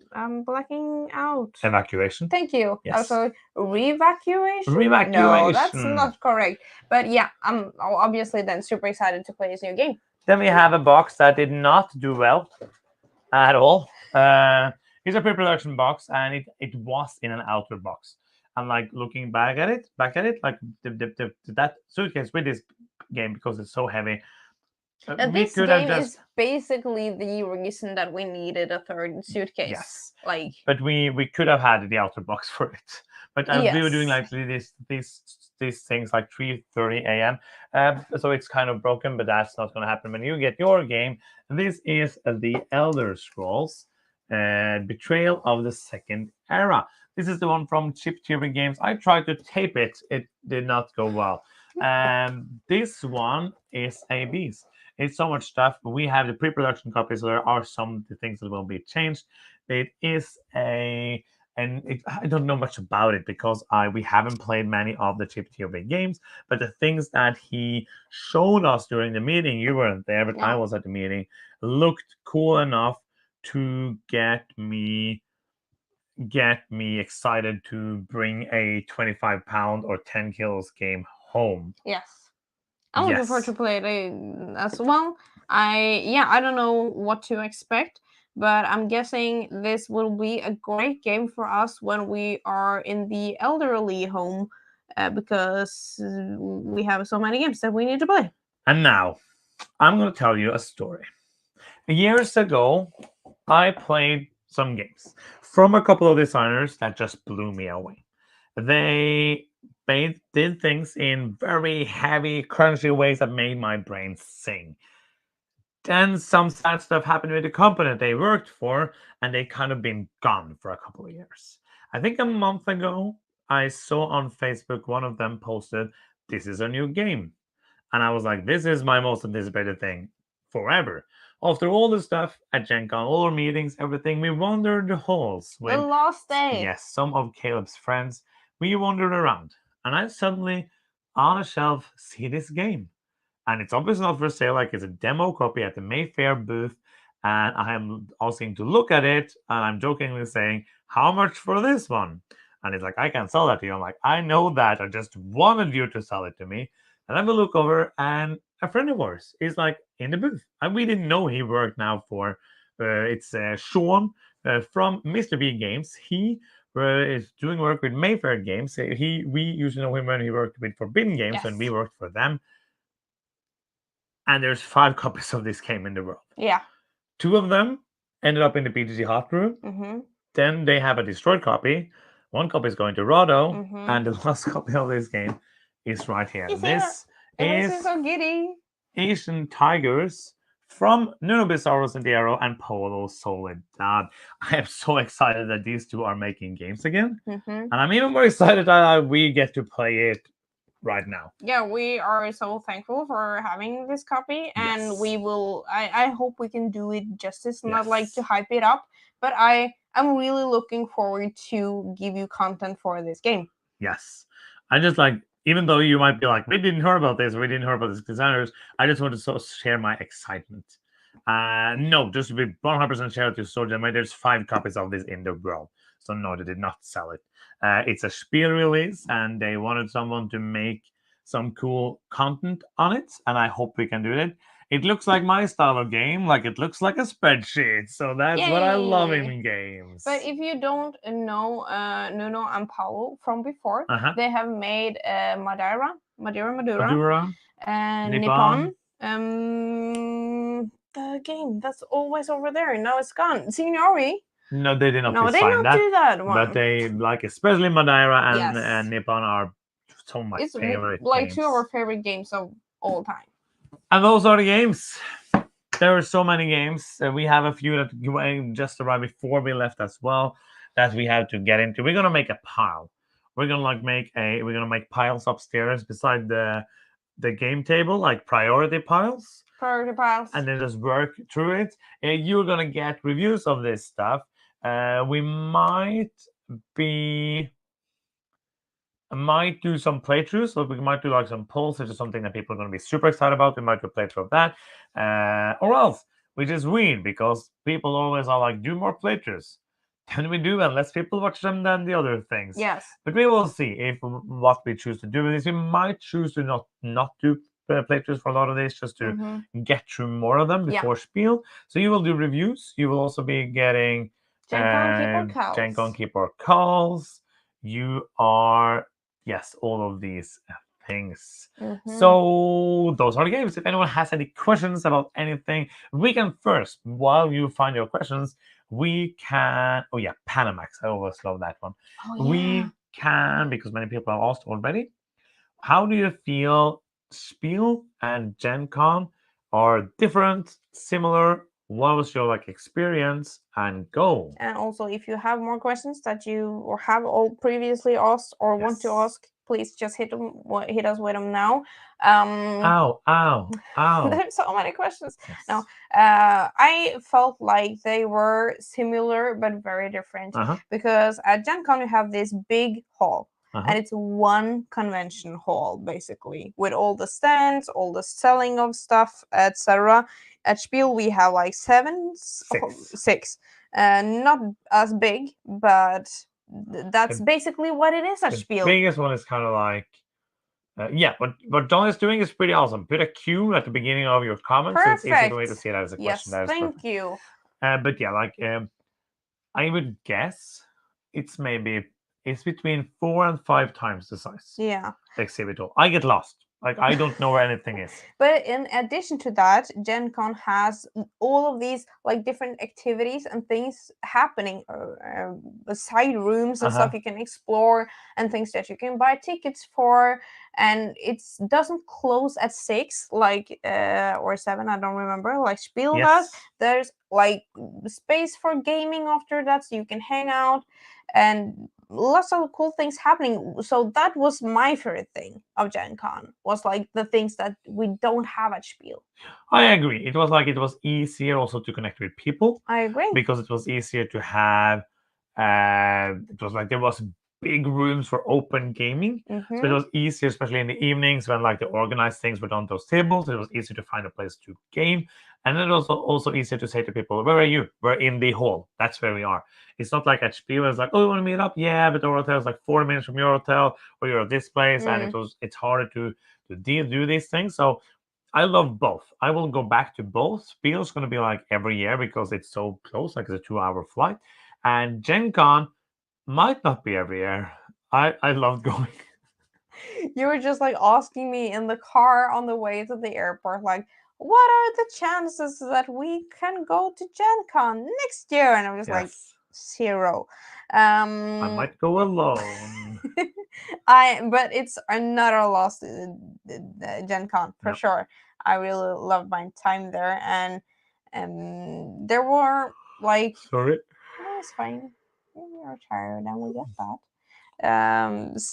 Speaker 2: blacking out.
Speaker 1: Evacuation.
Speaker 2: Thank you.
Speaker 1: Yes.
Speaker 2: Also, revacuation.
Speaker 1: Revacuation.
Speaker 2: No, that's not correct. But yeah, I'm obviously then super excited to play this new game.
Speaker 1: Then we have a box that did not do well at all. It's a pre-production box, and it was in an outer box. And like looking back at it, like that suitcase with this game, because it's so heavy,
Speaker 2: And
Speaker 1: we
Speaker 2: this
Speaker 1: could have
Speaker 2: game
Speaker 1: just
Speaker 2: is basically the reason that we needed a third suitcase.
Speaker 1: yes,
Speaker 2: Like,
Speaker 1: but we could have had the outer box for it. But we were doing
Speaker 2: yes.
Speaker 1: like these things like 3:30 a.m. So it's kind of broken, but that's not going to happen when you get your game. This is the Elder Scrolls Betrayal of the Second Era. This is the one from Chip Theory Games. I tried to tape it. It did not go well. This one is a beast. It's so much stuff. We have the pre-production copy, so there are some things that will be changed. It is I don't know much about it because we haven't played many of the Chip Theory games. But the things that he showed us during the meeting, you weren't there, but I was at the meeting, looked cool enough to get me excited to bring a 25-pound or 10 kilos game home.
Speaker 2: Yes. I'm looking forward to play it as well. I don't know what to expect, but I'm guessing this will be a great game for us when we are in the elderly home, because we have so many games that we need to play.
Speaker 1: And now, I'm going to tell you a story. Years ago, I played some games from a couple of designers that just blew me away. They did things in very heavy, crunchy ways that made my brain sing. Then some sad stuff happened with the company they worked for, and they kind of been gone for a couple of years. I think a month ago, I saw on Facebook one of them posted, "This is a new game." And I was like, this is my most anticipated thing forever. After all the stuff at Gen Con, all our meetings, everything, we wandered the halls
Speaker 2: The
Speaker 1: with
Speaker 2: last day.
Speaker 1: yes, some of Caleb's friends. We wandered around, and I suddenly, on a shelf, see this game. And it's obviously not for sale, like it's a demo copy at the Mayfair booth. And I am asking to look at it, and I'm jokingly saying, "How much for this one?" And he's like, "I can't sell that to you." I'm like, "I know that. I just wanted you to sell it to me." And then we look over, and a friend of ours is like in the booth. And we didn't know he worked now for it's Sean from Mr. B Games. He is doing work with Mayfair Games. We usually know him when he worked with Forbidden Games when we worked for them. And there's 5 copies of this game in the world.
Speaker 2: Yeah.
Speaker 1: 2 of them ended up in the BGG hot room.
Speaker 2: Mm-hmm.
Speaker 1: Then they have a destroyed copy. 1 copy is going to Rado,
Speaker 2: Mm-hmm.
Speaker 1: and the last copy of this game is right here. This is
Speaker 2: so giddy.
Speaker 1: Asian Tigers from Nuno Bizarros and Diero and Polo Soledad. I am so excited that these 2 are making games again.
Speaker 2: Mm-hmm.
Speaker 1: And I'm even more excited that we get to play it right now.
Speaker 2: Yeah, we are so thankful for having this copy, and we will. I hope we can do it justice, not like to hype it up, but I'm really looking forward to give you content for this game.
Speaker 1: Yes, I just like, even though you might be like, we didn't hear about this, we didn't hear about these designers, I just want to share my excitement. No, just to be 100% share to Soja, there's 5 copies of this in the world. So no, they did not sell it. It's a Spiel release, and they wanted someone to make some cool content on it, and I hope we can do it. It looks like my style of game, like it looks like a spreadsheet. So that's what I love in games.
Speaker 2: But if you don't know Nuno and Paulo from before, they have made Madura, and Nippon. The game that's always over there. Now it's gone. Signori.
Speaker 1: No, they did not.
Speaker 2: No, they didn't do that one.
Speaker 1: But they like, especially Madeira and Nippon are so my favorite.
Speaker 2: Like
Speaker 1: games.
Speaker 2: 2 of our favorite games of all time.
Speaker 1: And those are the games. There are so many games. We have a few that just arrived before we left as well that we have to get into. We're gonna make a pile. We're gonna make piles upstairs beside the game table, like priority piles. And then just work through it. You're gonna get reviews of this stuff. We might do some playthroughs, so we might do like some polls, which is something that people are going to be super excited about. We might do a playthrough of that, or else, which is weird because people always are like, do more playthroughs. Then we do, and less people watch them than the other things.
Speaker 2: Yes.
Speaker 1: But we will see if what we choose to do with this. We might choose to not do playthroughs for a lot of this, just to get through more of them before Spiel. So you will do reviews. You will also be getting
Speaker 2: Gen Con keeper calls.
Speaker 1: Gen Con keeper calls. You are, yes, all of these things. So those are the games. If anyone has any questions about anything, we can first, while you find your questions, we can. Oh yeah, Panamax. I always love that one.
Speaker 2: Oh, yeah.
Speaker 1: We can, because many people have asked already. How do you feel Spiel and Gen Con are different, similar? What was your experience, and go?
Speaker 2: And also, if you have more questions that you or have all previously asked or want to ask, please just hit us with them now.
Speaker 1: Ow.
Speaker 2: There's so many questions.
Speaker 1: Yes.
Speaker 2: No, I felt like they were similar but very different, because at Gen Con you have this big hall. And it's one convention hall, basically, with all the stands, all the selling of stuff, etc. At Spiel, we have like six. Not as big, but that's basically what it is at Spiel.
Speaker 1: The biggest one is kind of like, yeah, what John is doing is pretty awesome. Put a Q at the beginning of your comments, so it's easy for me to see that as a question.
Speaker 2: Yes, thank you.
Speaker 1: But yeah, I would guess it's between 4 and 5 times the size.
Speaker 2: Yeah.
Speaker 1: The exhibit hall. I get lost. I don't know where anything is.
Speaker 2: But in addition to that, Gen Con has all of these different activities and things happening, side rooms and stuff you can explore, and things that you can buy tickets for. And it doesn't close at 6 or 7, I don't remember, like Spiel does. There's space for gaming after that, so you can hang out and lots of cool things happening. So that was my favorite thing of Gen Con, was the things that we don't have at Spiel.
Speaker 1: I agree. It was easier also to connect with people.
Speaker 2: I agree.
Speaker 1: Because it was easier to have, it was there was big rooms for open gaming. So it was easier, especially in the evenings when the organized things were on those tables. It was easier to find a place to game. And it was also easier to say to people, where are you? We're in the hall. That's where we are. It's not like at Spiel, it's oh, you want to meet up? Yeah, but our hotel is 40 minutes from your hotel, or you're at this place, and it's harder to do these things. So I love both. I will go back to both. Spiel is going to be every year because it's so close, it's a 2-hour flight. And Gen Con might not be every year. I love going.
Speaker 2: You were just asking me in the car on the way to the airport, what are the chances that we can go to Gen Con next year? And I was
Speaker 1: Yes.
Speaker 2: 0.
Speaker 1: I might go alone.
Speaker 2: But it's another lost Gen Con for sure. I really loved my time there, and there were
Speaker 1: Sorry.
Speaker 2: No, it's fine. You're tired, and we get that.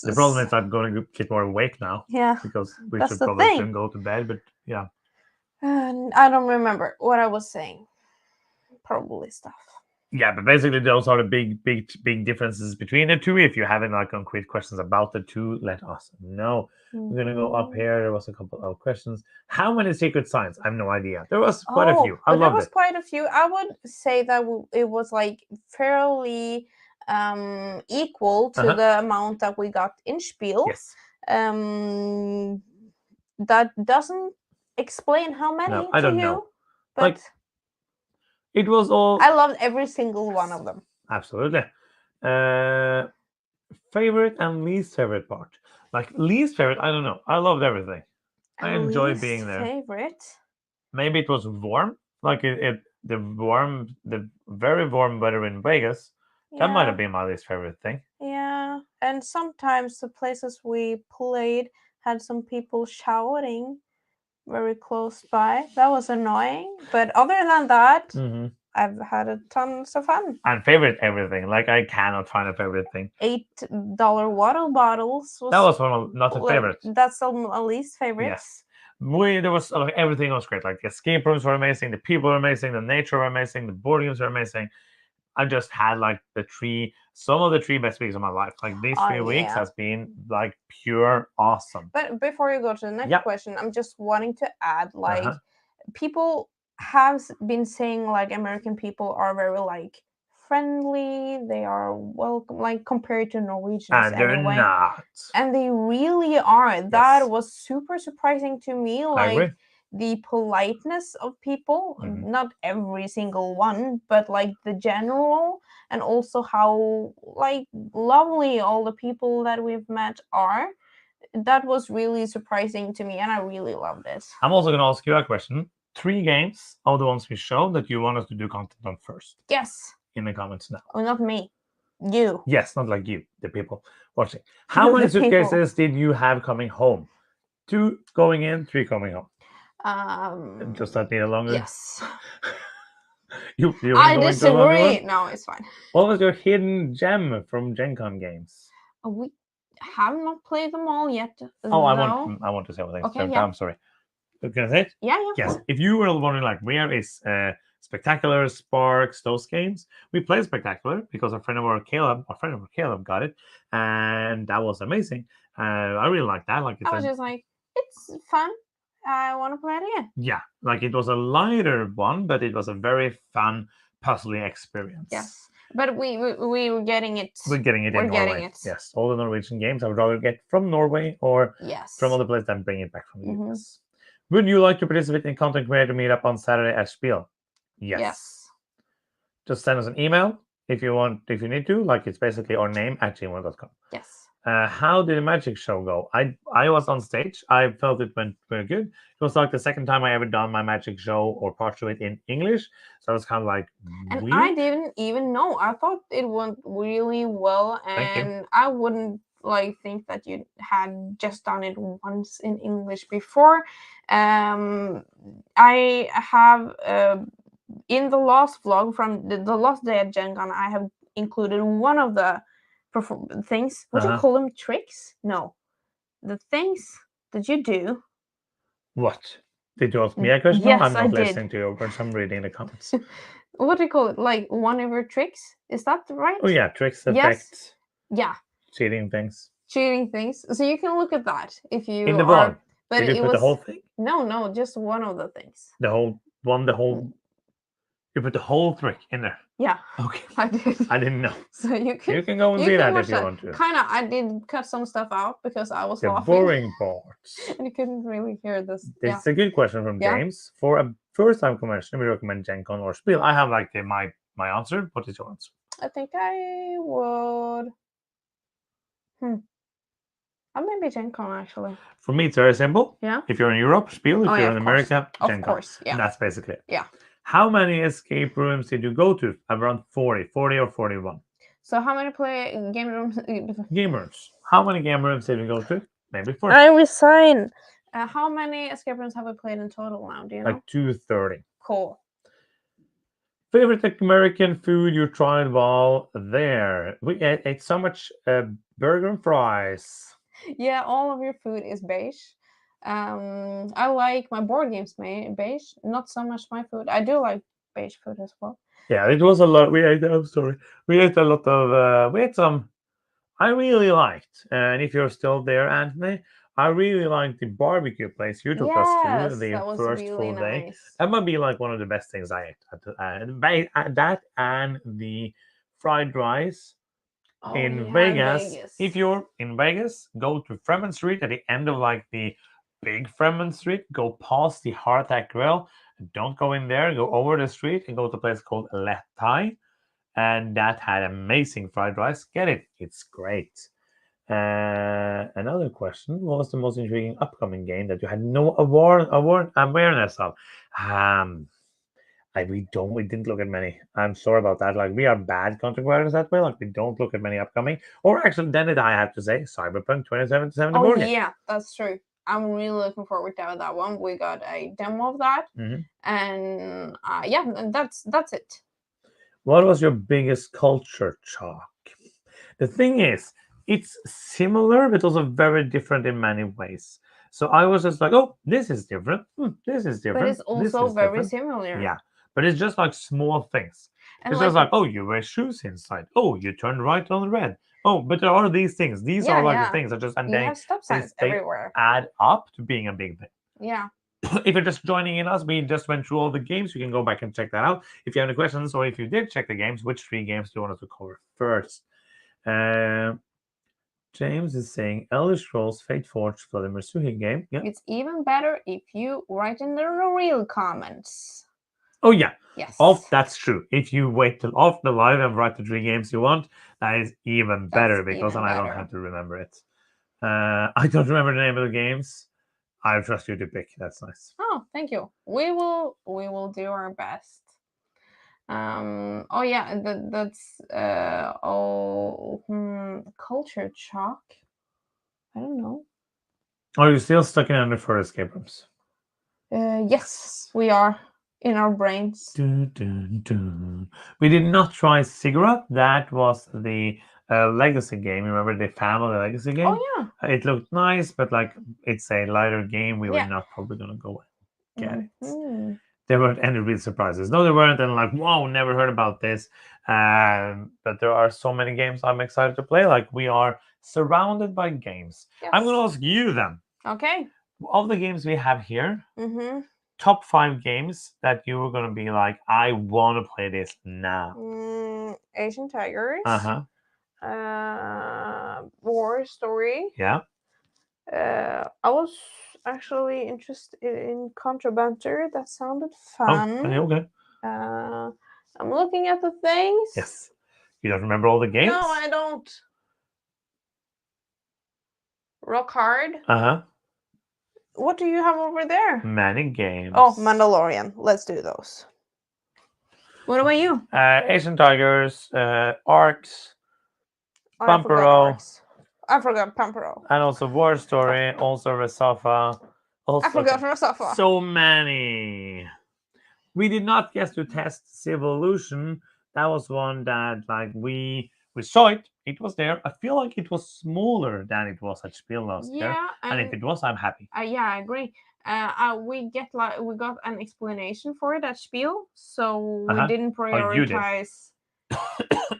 Speaker 1: The problem is I'm going to get more awake now.
Speaker 2: Yeah,
Speaker 1: because we should probably soon go to bed. But yeah,
Speaker 2: I don't remember what I was saying. Probably stuff.
Speaker 1: Yeah, but basically those are the big differences between the two. If you have any concrete questions about the two, let us know. We're gonna go up here. There was a couple of questions. How many secret signs? I have no idea. There was quite a few.
Speaker 2: There was quite a few. I would say that it was fairly equal to the amount that we got in Spiel.
Speaker 1: Yes.
Speaker 2: That doesn't explain how many
Speaker 1: I don't know.
Speaker 2: But
Speaker 1: it was all.
Speaker 2: I loved every single one of them.
Speaker 1: Absolutely. Favorite and least favorite part. Least favorite, I don't know. I loved everything. I enjoy being there.
Speaker 2: Favorite.
Speaker 1: Maybe it was warm. The very warm weather in Vegas. That might have been my least favorite thing.
Speaker 2: Yeah, and sometimes the places we played had some people shouting very close by. That was annoying. But other than that, I've had a tons of fun.
Speaker 1: And favorite everything. I cannot find a favorite thing.
Speaker 2: $8 water bottles.
Speaker 1: That was one of not a favorite.
Speaker 2: That's a least favorite.
Speaker 1: Yes. There was everything was great. The escape rooms were amazing. The people were amazing. The nature were amazing. The board games were amazing. I just had some of the 3 best weeks of my life. These 3 weeks has been pure awesome.
Speaker 2: But before you go to the next question, I'm just wanting to add people have been saying American people are very friendly. They are welcome, compared to Norwegians.
Speaker 1: And they're not.
Speaker 2: And they really are. That was super surprising to me.
Speaker 1: I agree.
Speaker 2: the politeness of people,
Speaker 1: Mhm.
Speaker 2: not every single one, but like the general, and also how like lovely all the people that we've met are. That was really surprising to me, and I really loved it.
Speaker 1: I'm also going to ask you a question. 3 games of the ones we showed that you want us to do content on first
Speaker 2: Yes.
Speaker 1: in the comments now.
Speaker 2: Oh, not me. You.
Speaker 1: Yes, not like you, the people watching. How many
Speaker 2: The people.
Speaker 1: suitcases did you have coming home? 2 going in, 3 coming home. Does that need a longer?
Speaker 2: Yes.
Speaker 1: you
Speaker 2: I
Speaker 1: want to go into a longer
Speaker 2: disagree.
Speaker 1: one?
Speaker 2: No, it's fine.
Speaker 1: What was your hidden gem from Gen Con games?
Speaker 2: We have not played them all yet.
Speaker 1: Oh, I
Speaker 2: though.
Speaker 1: want to say one thing.
Speaker 2: Okay, yeah.
Speaker 1: I'm sorry. Can I say it?
Speaker 2: Yeah, yeah.
Speaker 1: Yes. If you were wondering, like, where is Spectacular, Sparks, those games, we played Spectacular because a friend of our Caleb got it, and that was amazing. I really liked that. Like,
Speaker 2: I was just like, it's fun. I want to play it again.
Speaker 1: Yeah, like it was a lighter one, but it was a very fun puzzly experience.
Speaker 2: Yes, but we were getting it.
Speaker 1: We're getting it in Norway.
Speaker 2: Getting it.
Speaker 1: Yes, all the Norwegian games I would rather get from Norway or
Speaker 2: Yes.
Speaker 1: from other places than bring it back from the US. Would you like to participate in Content Creator Meetup on Saturday at Spiel? Yes. Just send us an email if you want, if you need to. Like, it's basically our name at gmail.com.
Speaker 2: Yes.
Speaker 1: How did the magic show go? I was on stage. I felt it went very good. It was like the second time I ever done my magic show or part of it in English. So I was kind of like,
Speaker 2: and
Speaker 1: weird.
Speaker 2: I didn't even know. I thought it went really well, and I wouldn't like think that you had just done it once in English before. I have in the last vlog from the last day at Gen Con, I have included one of the things. Would you call them tricks? No, the things that you do.
Speaker 1: What? Did you ask me a question?
Speaker 2: Yes,
Speaker 1: I'm not
Speaker 2: I
Speaker 1: listening
Speaker 2: did.
Speaker 1: to you, but I'm reading the comments.
Speaker 2: What do you call it? Like one of your tricks? Is that right?
Speaker 1: Oh yeah, tricks, effects.
Speaker 2: Yeah.
Speaker 1: Cheating things.
Speaker 2: Cheating things. So you can look at that if you
Speaker 1: in the vlog.
Speaker 2: But
Speaker 1: did you put the whole thing?
Speaker 2: No, just one of the things.
Speaker 1: The whole one, the whole. You put the whole trick in there.
Speaker 2: Yeah.
Speaker 1: Okay.
Speaker 2: I did.
Speaker 1: I didn't know.
Speaker 2: So you can
Speaker 1: go and see that if you want to.
Speaker 2: Kind of. I did cut some stuff out because I was
Speaker 1: the
Speaker 2: laughing.
Speaker 1: boring parts.
Speaker 2: And you couldn't really hear this.
Speaker 1: This is a good question from James. For a first-time convention, we recommend Gen Con or Spiel. I have like my answer. What is your answer?
Speaker 2: I think I would. Maybe Gen Con actually.
Speaker 1: For me, it's very simple.
Speaker 2: Yeah.
Speaker 1: If you're in Europe, Spiel. If you're in America, Gen Con.
Speaker 2: Of course, yeah.
Speaker 1: And that's basically it.
Speaker 2: Yeah.
Speaker 1: How many escape rooms did you go to? Around 40 or 41.
Speaker 2: So how many game rooms?
Speaker 1: Game rooms. How many game rooms did we go to? Maybe 4.
Speaker 2: I resign. How many escape rooms have we played in total now? Do you know?
Speaker 1: Like 230.
Speaker 2: Cool.
Speaker 1: Favorite American food you tried while there? We ate so much burger and fries.
Speaker 2: Yeah, all of your food is beige. I like my board games beige, not so much my food. I do like beige food as well.
Speaker 1: Yeah, it was a lot. We ate. I'm sorry. We ate a lot of. We ate some. I really liked, and if you're still there, Anthony, I really liked the barbecue place you took us to the first full day. That might be like one of the best things I ate. That and the fried rice in Vegas. If you're in Vegas, go to Fremont Street at the end of like the big Fremont Street. Go past the Heart Attack Grill. Don't go in there. Go over the street and go to a place called Let Thai. And that had amazing fried rice. Get it. It's great. Another question. What was the most intriguing upcoming game that you had no awareness of? We didn't look at many. I'm sorry about that. Like, we are bad content creators that way. Like, we don't look at many upcoming. Or actually, Dented, I have to say, Cyberpunk 2077.
Speaker 2: Oh, yeah, that's true. I'm really looking forward to that one. We got a demo of that. And yeah, that's it.
Speaker 1: What was your biggest culture shock? The thing is, it's similar, but also very different in many ways. So I was just like, oh, this is different. This is different.
Speaker 2: But it's also very similar.
Speaker 1: Yeah. But it's just like small things. And it's just like, oh, you wear shoes inside. Oh, you turn right on red. Oh, but there are these things. These are like the things that just, and
Speaker 2: you have stop signs everywhere.
Speaker 1: Add up to being a big thing.
Speaker 2: Yeah.
Speaker 1: If you're just joining in us, we just went through all the games. You can go back and check that out. If you have any questions, or if you did check the games, which 3 games do you want us to cover first? James is saying Elder Scrolls Fate Forged Vladimir Suhi game. Yeah.
Speaker 2: It's even better if you write in the real comments.
Speaker 1: Oh yeah.
Speaker 2: Yes.
Speaker 1: That's true. If you wait till after the live and write the 3 games you want, that is even better because then I don't have to remember it. I don't remember the name of the games. I trust you to pick. That's nice.
Speaker 2: Oh, thank you. We will do our best. Oh yeah, that's culture shock. I don't know.
Speaker 1: Are you still stuck in under for escape rooms?
Speaker 2: Yes, we are in our brains.
Speaker 1: Dun, dun, dun. We did not try Cigarette. That was the legacy game. Remember the family legacy game?
Speaker 2: Oh yeah.
Speaker 1: It looked nice, but like it's a lighter game. We were not probably gonna go and get it. There weren't any real surprises. No, there weren't. And like, wow, never heard about this. But there are so many games I'm excited to play. Like we are surrounded by games.
Speaker 2: Yes.
Speaker 1: I'm gonna ask you then.
Speaker 2: Okay.
Speaker 1: Of the games we have here, top 5 games that you were gonna be like, I want to play this now.
Speaker 2: Asian Tigers. War Story.
Speaker 1: Yeah.
Speaker 2: I was actually interested in Contrabanter. That sounded fun.
Speaker 1: Oh, okay.
Speaker 2: I'm looking at the things.
Speaker 1: Yes. You don't remember all the games?
Speaker 2: No, I don't. Rock Hard. What do you have over there?
Speaker 1: Many games.
Speaker 2: Oh, Mandalorian. Let's do those. What about you?
Speaker 1: Asian Tigers, Arcs, Pampero.
Speaker 2: I forgot Pampero.
Speaker 1: And also War Story, also Resafa.
Speaker 2: I forgot Resafa.
Speaker 1: So many. We did not get to test Civillution. That was one that like we saw it. It was there. I feel like it was smaller than it was at Spiel last year. And if it was, I'm happy.
Speaker 2: Yeah, I agree. We got an explanation for it at Spiel, so we didn't prioritize.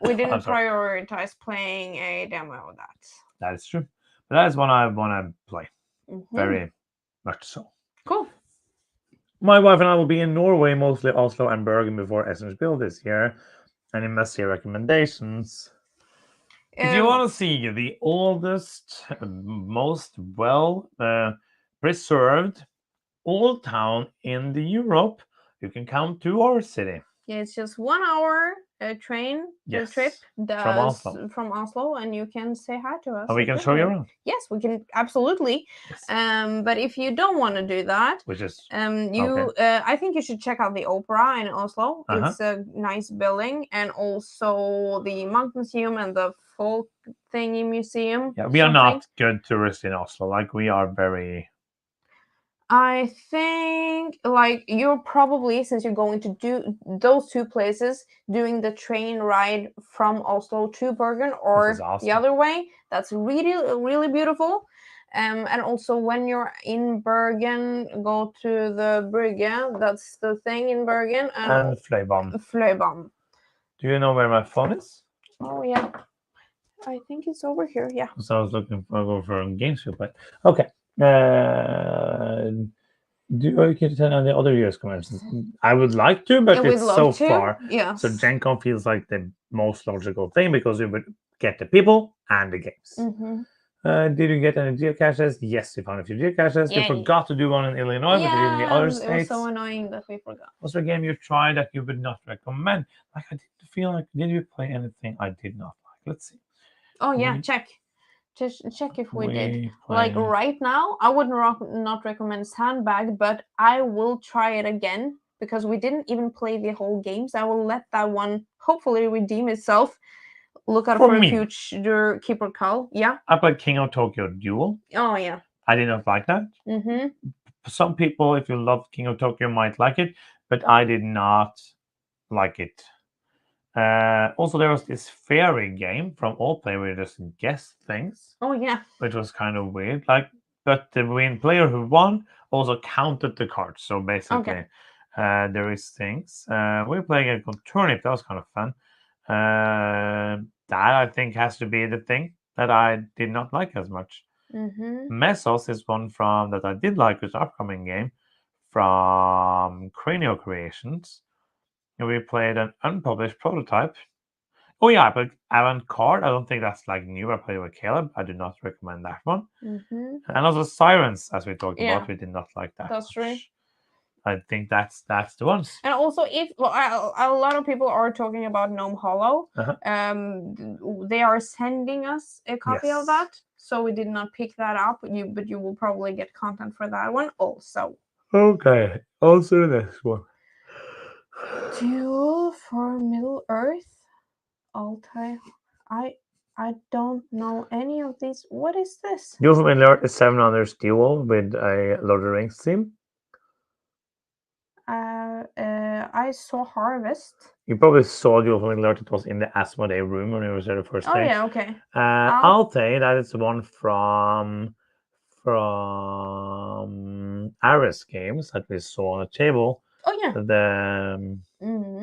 Speaker 2: We didn't prioritize playing a demo of that.
Speaker 1: That is true. But that is one I want to play. Very much so.
Speaker 2: Cool.
Speaker 1: My wife and I will be in Norway, mostly Oslo and Bergen, before Spiel this year. And you must see recommendations. If you want to see the oldest, most well preserved old town in the Europe, you can come to our city.
Speaker 2: Yeah, it's just 1 hour train trip from Oslo, and you can say hi to us.
Speaker 1: And we can show you around.
Speaker 2: Yes, we can absolutely. Yes. But if you don't want to do that,
Speaker 1: which is
Speaker 2: I think you should check out the Opera in Oslo. It's a nice building, and also the Monk Museum and the Folk Thingy Museum.
Speaker 1: Yeah, we are not good tourists in Oslo. Like we are very.
Speaker 2: I think like you're probably, since you're going to do those 2 places, doing the train ride from Oslo to Bergen or the other way. That's really, really beautiful. And also when you're in Bergen, go to the Brygge. That's the thing in Bergen.
Speaker 1: And
Speaker 2: Fløibanen.
Speaker 1: Do you know where my phone is?
Speaker 2: Oh yeah, I think it's over here. Yeah.
Speaker 1: So I was looking for games to play. Okay. Do you can attend on the other year's conventions? I would like to, but it's so far.
Speaker 2: Yeah.
Speaker 1: So Gen Con feels like the most logical thing because you would get the people and the games. Did you get any geocaches? Yes, we found a few geocaches. We forgot to do one in Illinois, but we did in the other states.
Speaker 2: It was so annoying that we forgot.
Speaker 1: Was there a game you tried that you would not recommend? Like I didn't feel like, did you play anything I did not like? Let's see.
Speaker 2: Oh yeah, check. Just check if we did. Like right now, I would not recommend Sandbag, but I will try it again because we didn't even play the whole game. So I will let that one hopefully redeem itself. Look out for a future Keeper Call. Yeah.
Speaker 1: I played King of Tokyo Duel.
Speaker 2: Oh yeah.
Speaker 1: I did not like that. Some people, if you love King of Tokyo, might like it, but I did not like it. Also, there was this fairy game from All Play where you just guess things.
Speaker 2: Oh yeah.
Speaker 1: Which was kind of weird. But the player who won also counted the cards. So basically, there is things. We were playing a turnip. That was kind of fun. That I think has to be the thing that I did not like as much. Mesos is one from that I did like, which is an upcoming game from Cranio Creations. And we played an unpublished prototype. Oh yeah, but Avant-Garde, I don't think that's like new. I played with Caleb. I do not recommend that one.
Speaker 2: Mm-hmm.
Speaker 1: And also Sirens, as we talked
Speaker 2: Yeah,
Speaker 1: about, we did not like that
Speaker 2: that's true.
Speaker 1: much. I think that's the ones.
Speaker 2: And also, if a lot of people are talking about Gnome Hollow, they are sending us a copy of
Speaker 1: Yes.
Speaker 2: that, so we did not pick that up. But you will probably get content for that one also.
Speaker 1: Okay, also this one.
Speaker 2: Duel for Middle Earth, Altai. I don't know any of these. What is this?
Speaker 1: Duel for Middle Earth is 700 duel with a Lord of the Rings theme.
Speaker 2: I saw Harvest.
Speaker 1: You probably saw Duel for Middle Earth. It was in the Asmodee room when it was there the first day.
Speaker 2: Oh yeah, okay.
Speaker 1: I'll say that it's one from Aris Games that we saw on the table.
Speaker 2: Oh yeah.
Speaker 1: The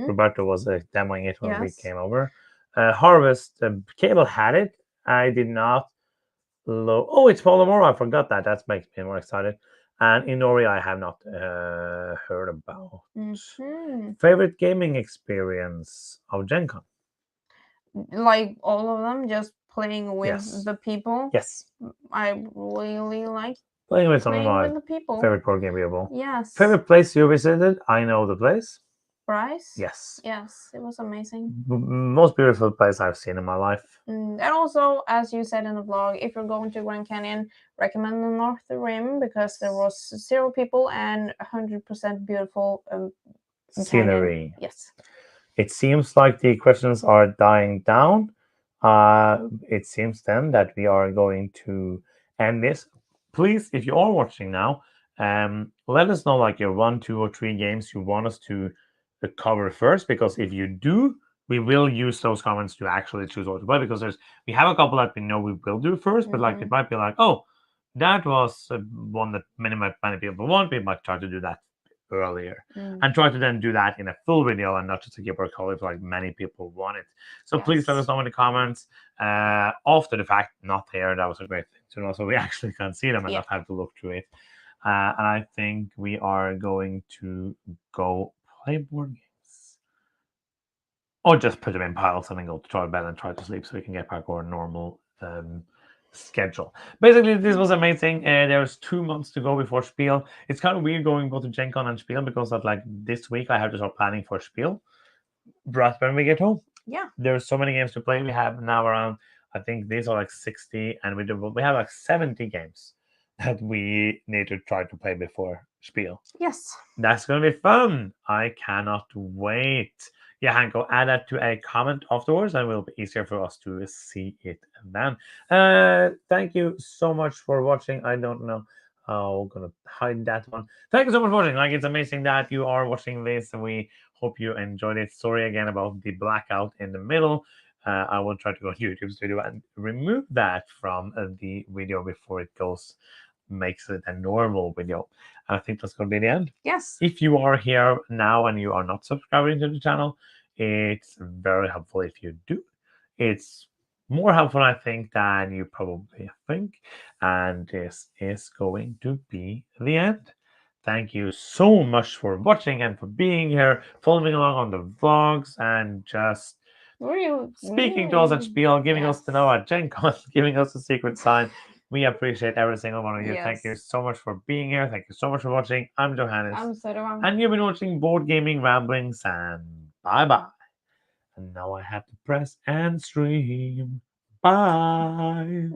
Speaker 1: Roberto was demoing it when we
Speaker 2: Yes.
Speaker 1: came over. Harvest, Cable had it. I did not. Oh, it's Polymora. I forgot that. That makes me more excited. And Inori, I have not heard about. Favorite gaming experience of Gen Con?
Speaker 2: Like all of them, just playing with
Speaker 1: Yes.
Speaker 2: the people.
Speaker 1: Yes.
Speaker 2: I really like
Speaker 1: Playing with some of my
Speaker 2: with the people.
Speaker 1: favorite board game people.
Speaker 2: Yes.
Speaker 1: Favorite place you visited? I know the place.
Speaker 2: Bryce?
Speaker 1: Yes.
Speaker 2: Yes, it was amazing.
Speaker 1: Most beautiful place I've seen in my life.
Speaker 2: And also, as you said in the vlog, if you're going to Grand Canyon, recommend the North Rim because there was 0 people and 100% beautiful
Speaker 1: scenery.
Speaker 2: Canyon. Yes.
Speaker 1: It seems like the questions are dying down. It seems then that we are going to end this. Please, if you are watching now, let us know like your 1, 2, or 3 games you want us to cover first. Because if you do, we will use those comments to actually choose what to play. Because we have a couple that we know we will do first, but like it might be like, oh, that was one that many people want. We might try to do that earlier and try to then do that in a full video and not just a keyboard call if like many people want it. So please let us know in the comments after the fact, not here. That was a great thing to know, so we actually can see them and not have to look through it. And I think we are going to go play board games or just put them in piles and then go to try bed and try to sleep so we can get back our normal schedule. Basically, this was amazing. There's 2 months to go before Spiel. It's kind of weird going both to Gen Con and Spiel because of like this week I have to start planning for Spiel right when we get home.
Speaker 2: Yeah.
Speaker 1: There's so many games to play. We have now around, I think these are like 60, and we have like 70 games that we need to try to play before Spiel.
Speaker 2: Yes.
Speaker 1: That's going to be fun. I cannot wait. Yeah, Hanko, add that to a comment afterwards and it will be easier for us to see it then. Thank you so much for watching. I don't know how I'm going to hide that one. Thank you so much for watching. Like, it's amazing that you are watching this and we hope you enjoyed it. Sorry again about the blackout in the middle. I will try to go to YouTube Studio and remove that from the video before it makes it a normal video. I think that's going to be the end.
Speaker 2: Yes.
Speaker 1: If you are here now and you are not subscribing to the channel, it's very helpful if you do. It's more helpful, I think, than you probably think. And this is going to be the end. Thank you so much for watching and for being here, following along on the vlogs, and just speaking to us at Spiel, giving us to know at Gen Con, giving us a secret sign. We appreciate every single one of you. Thank you so much for being here. Thank you so much for watching. I'm Johannes.
Speaker 2: I'm Sodom.
Speaker 1: And you've been watching Board Gaming Ramblings, and bye-bye. And now I have to press end stream. Bye.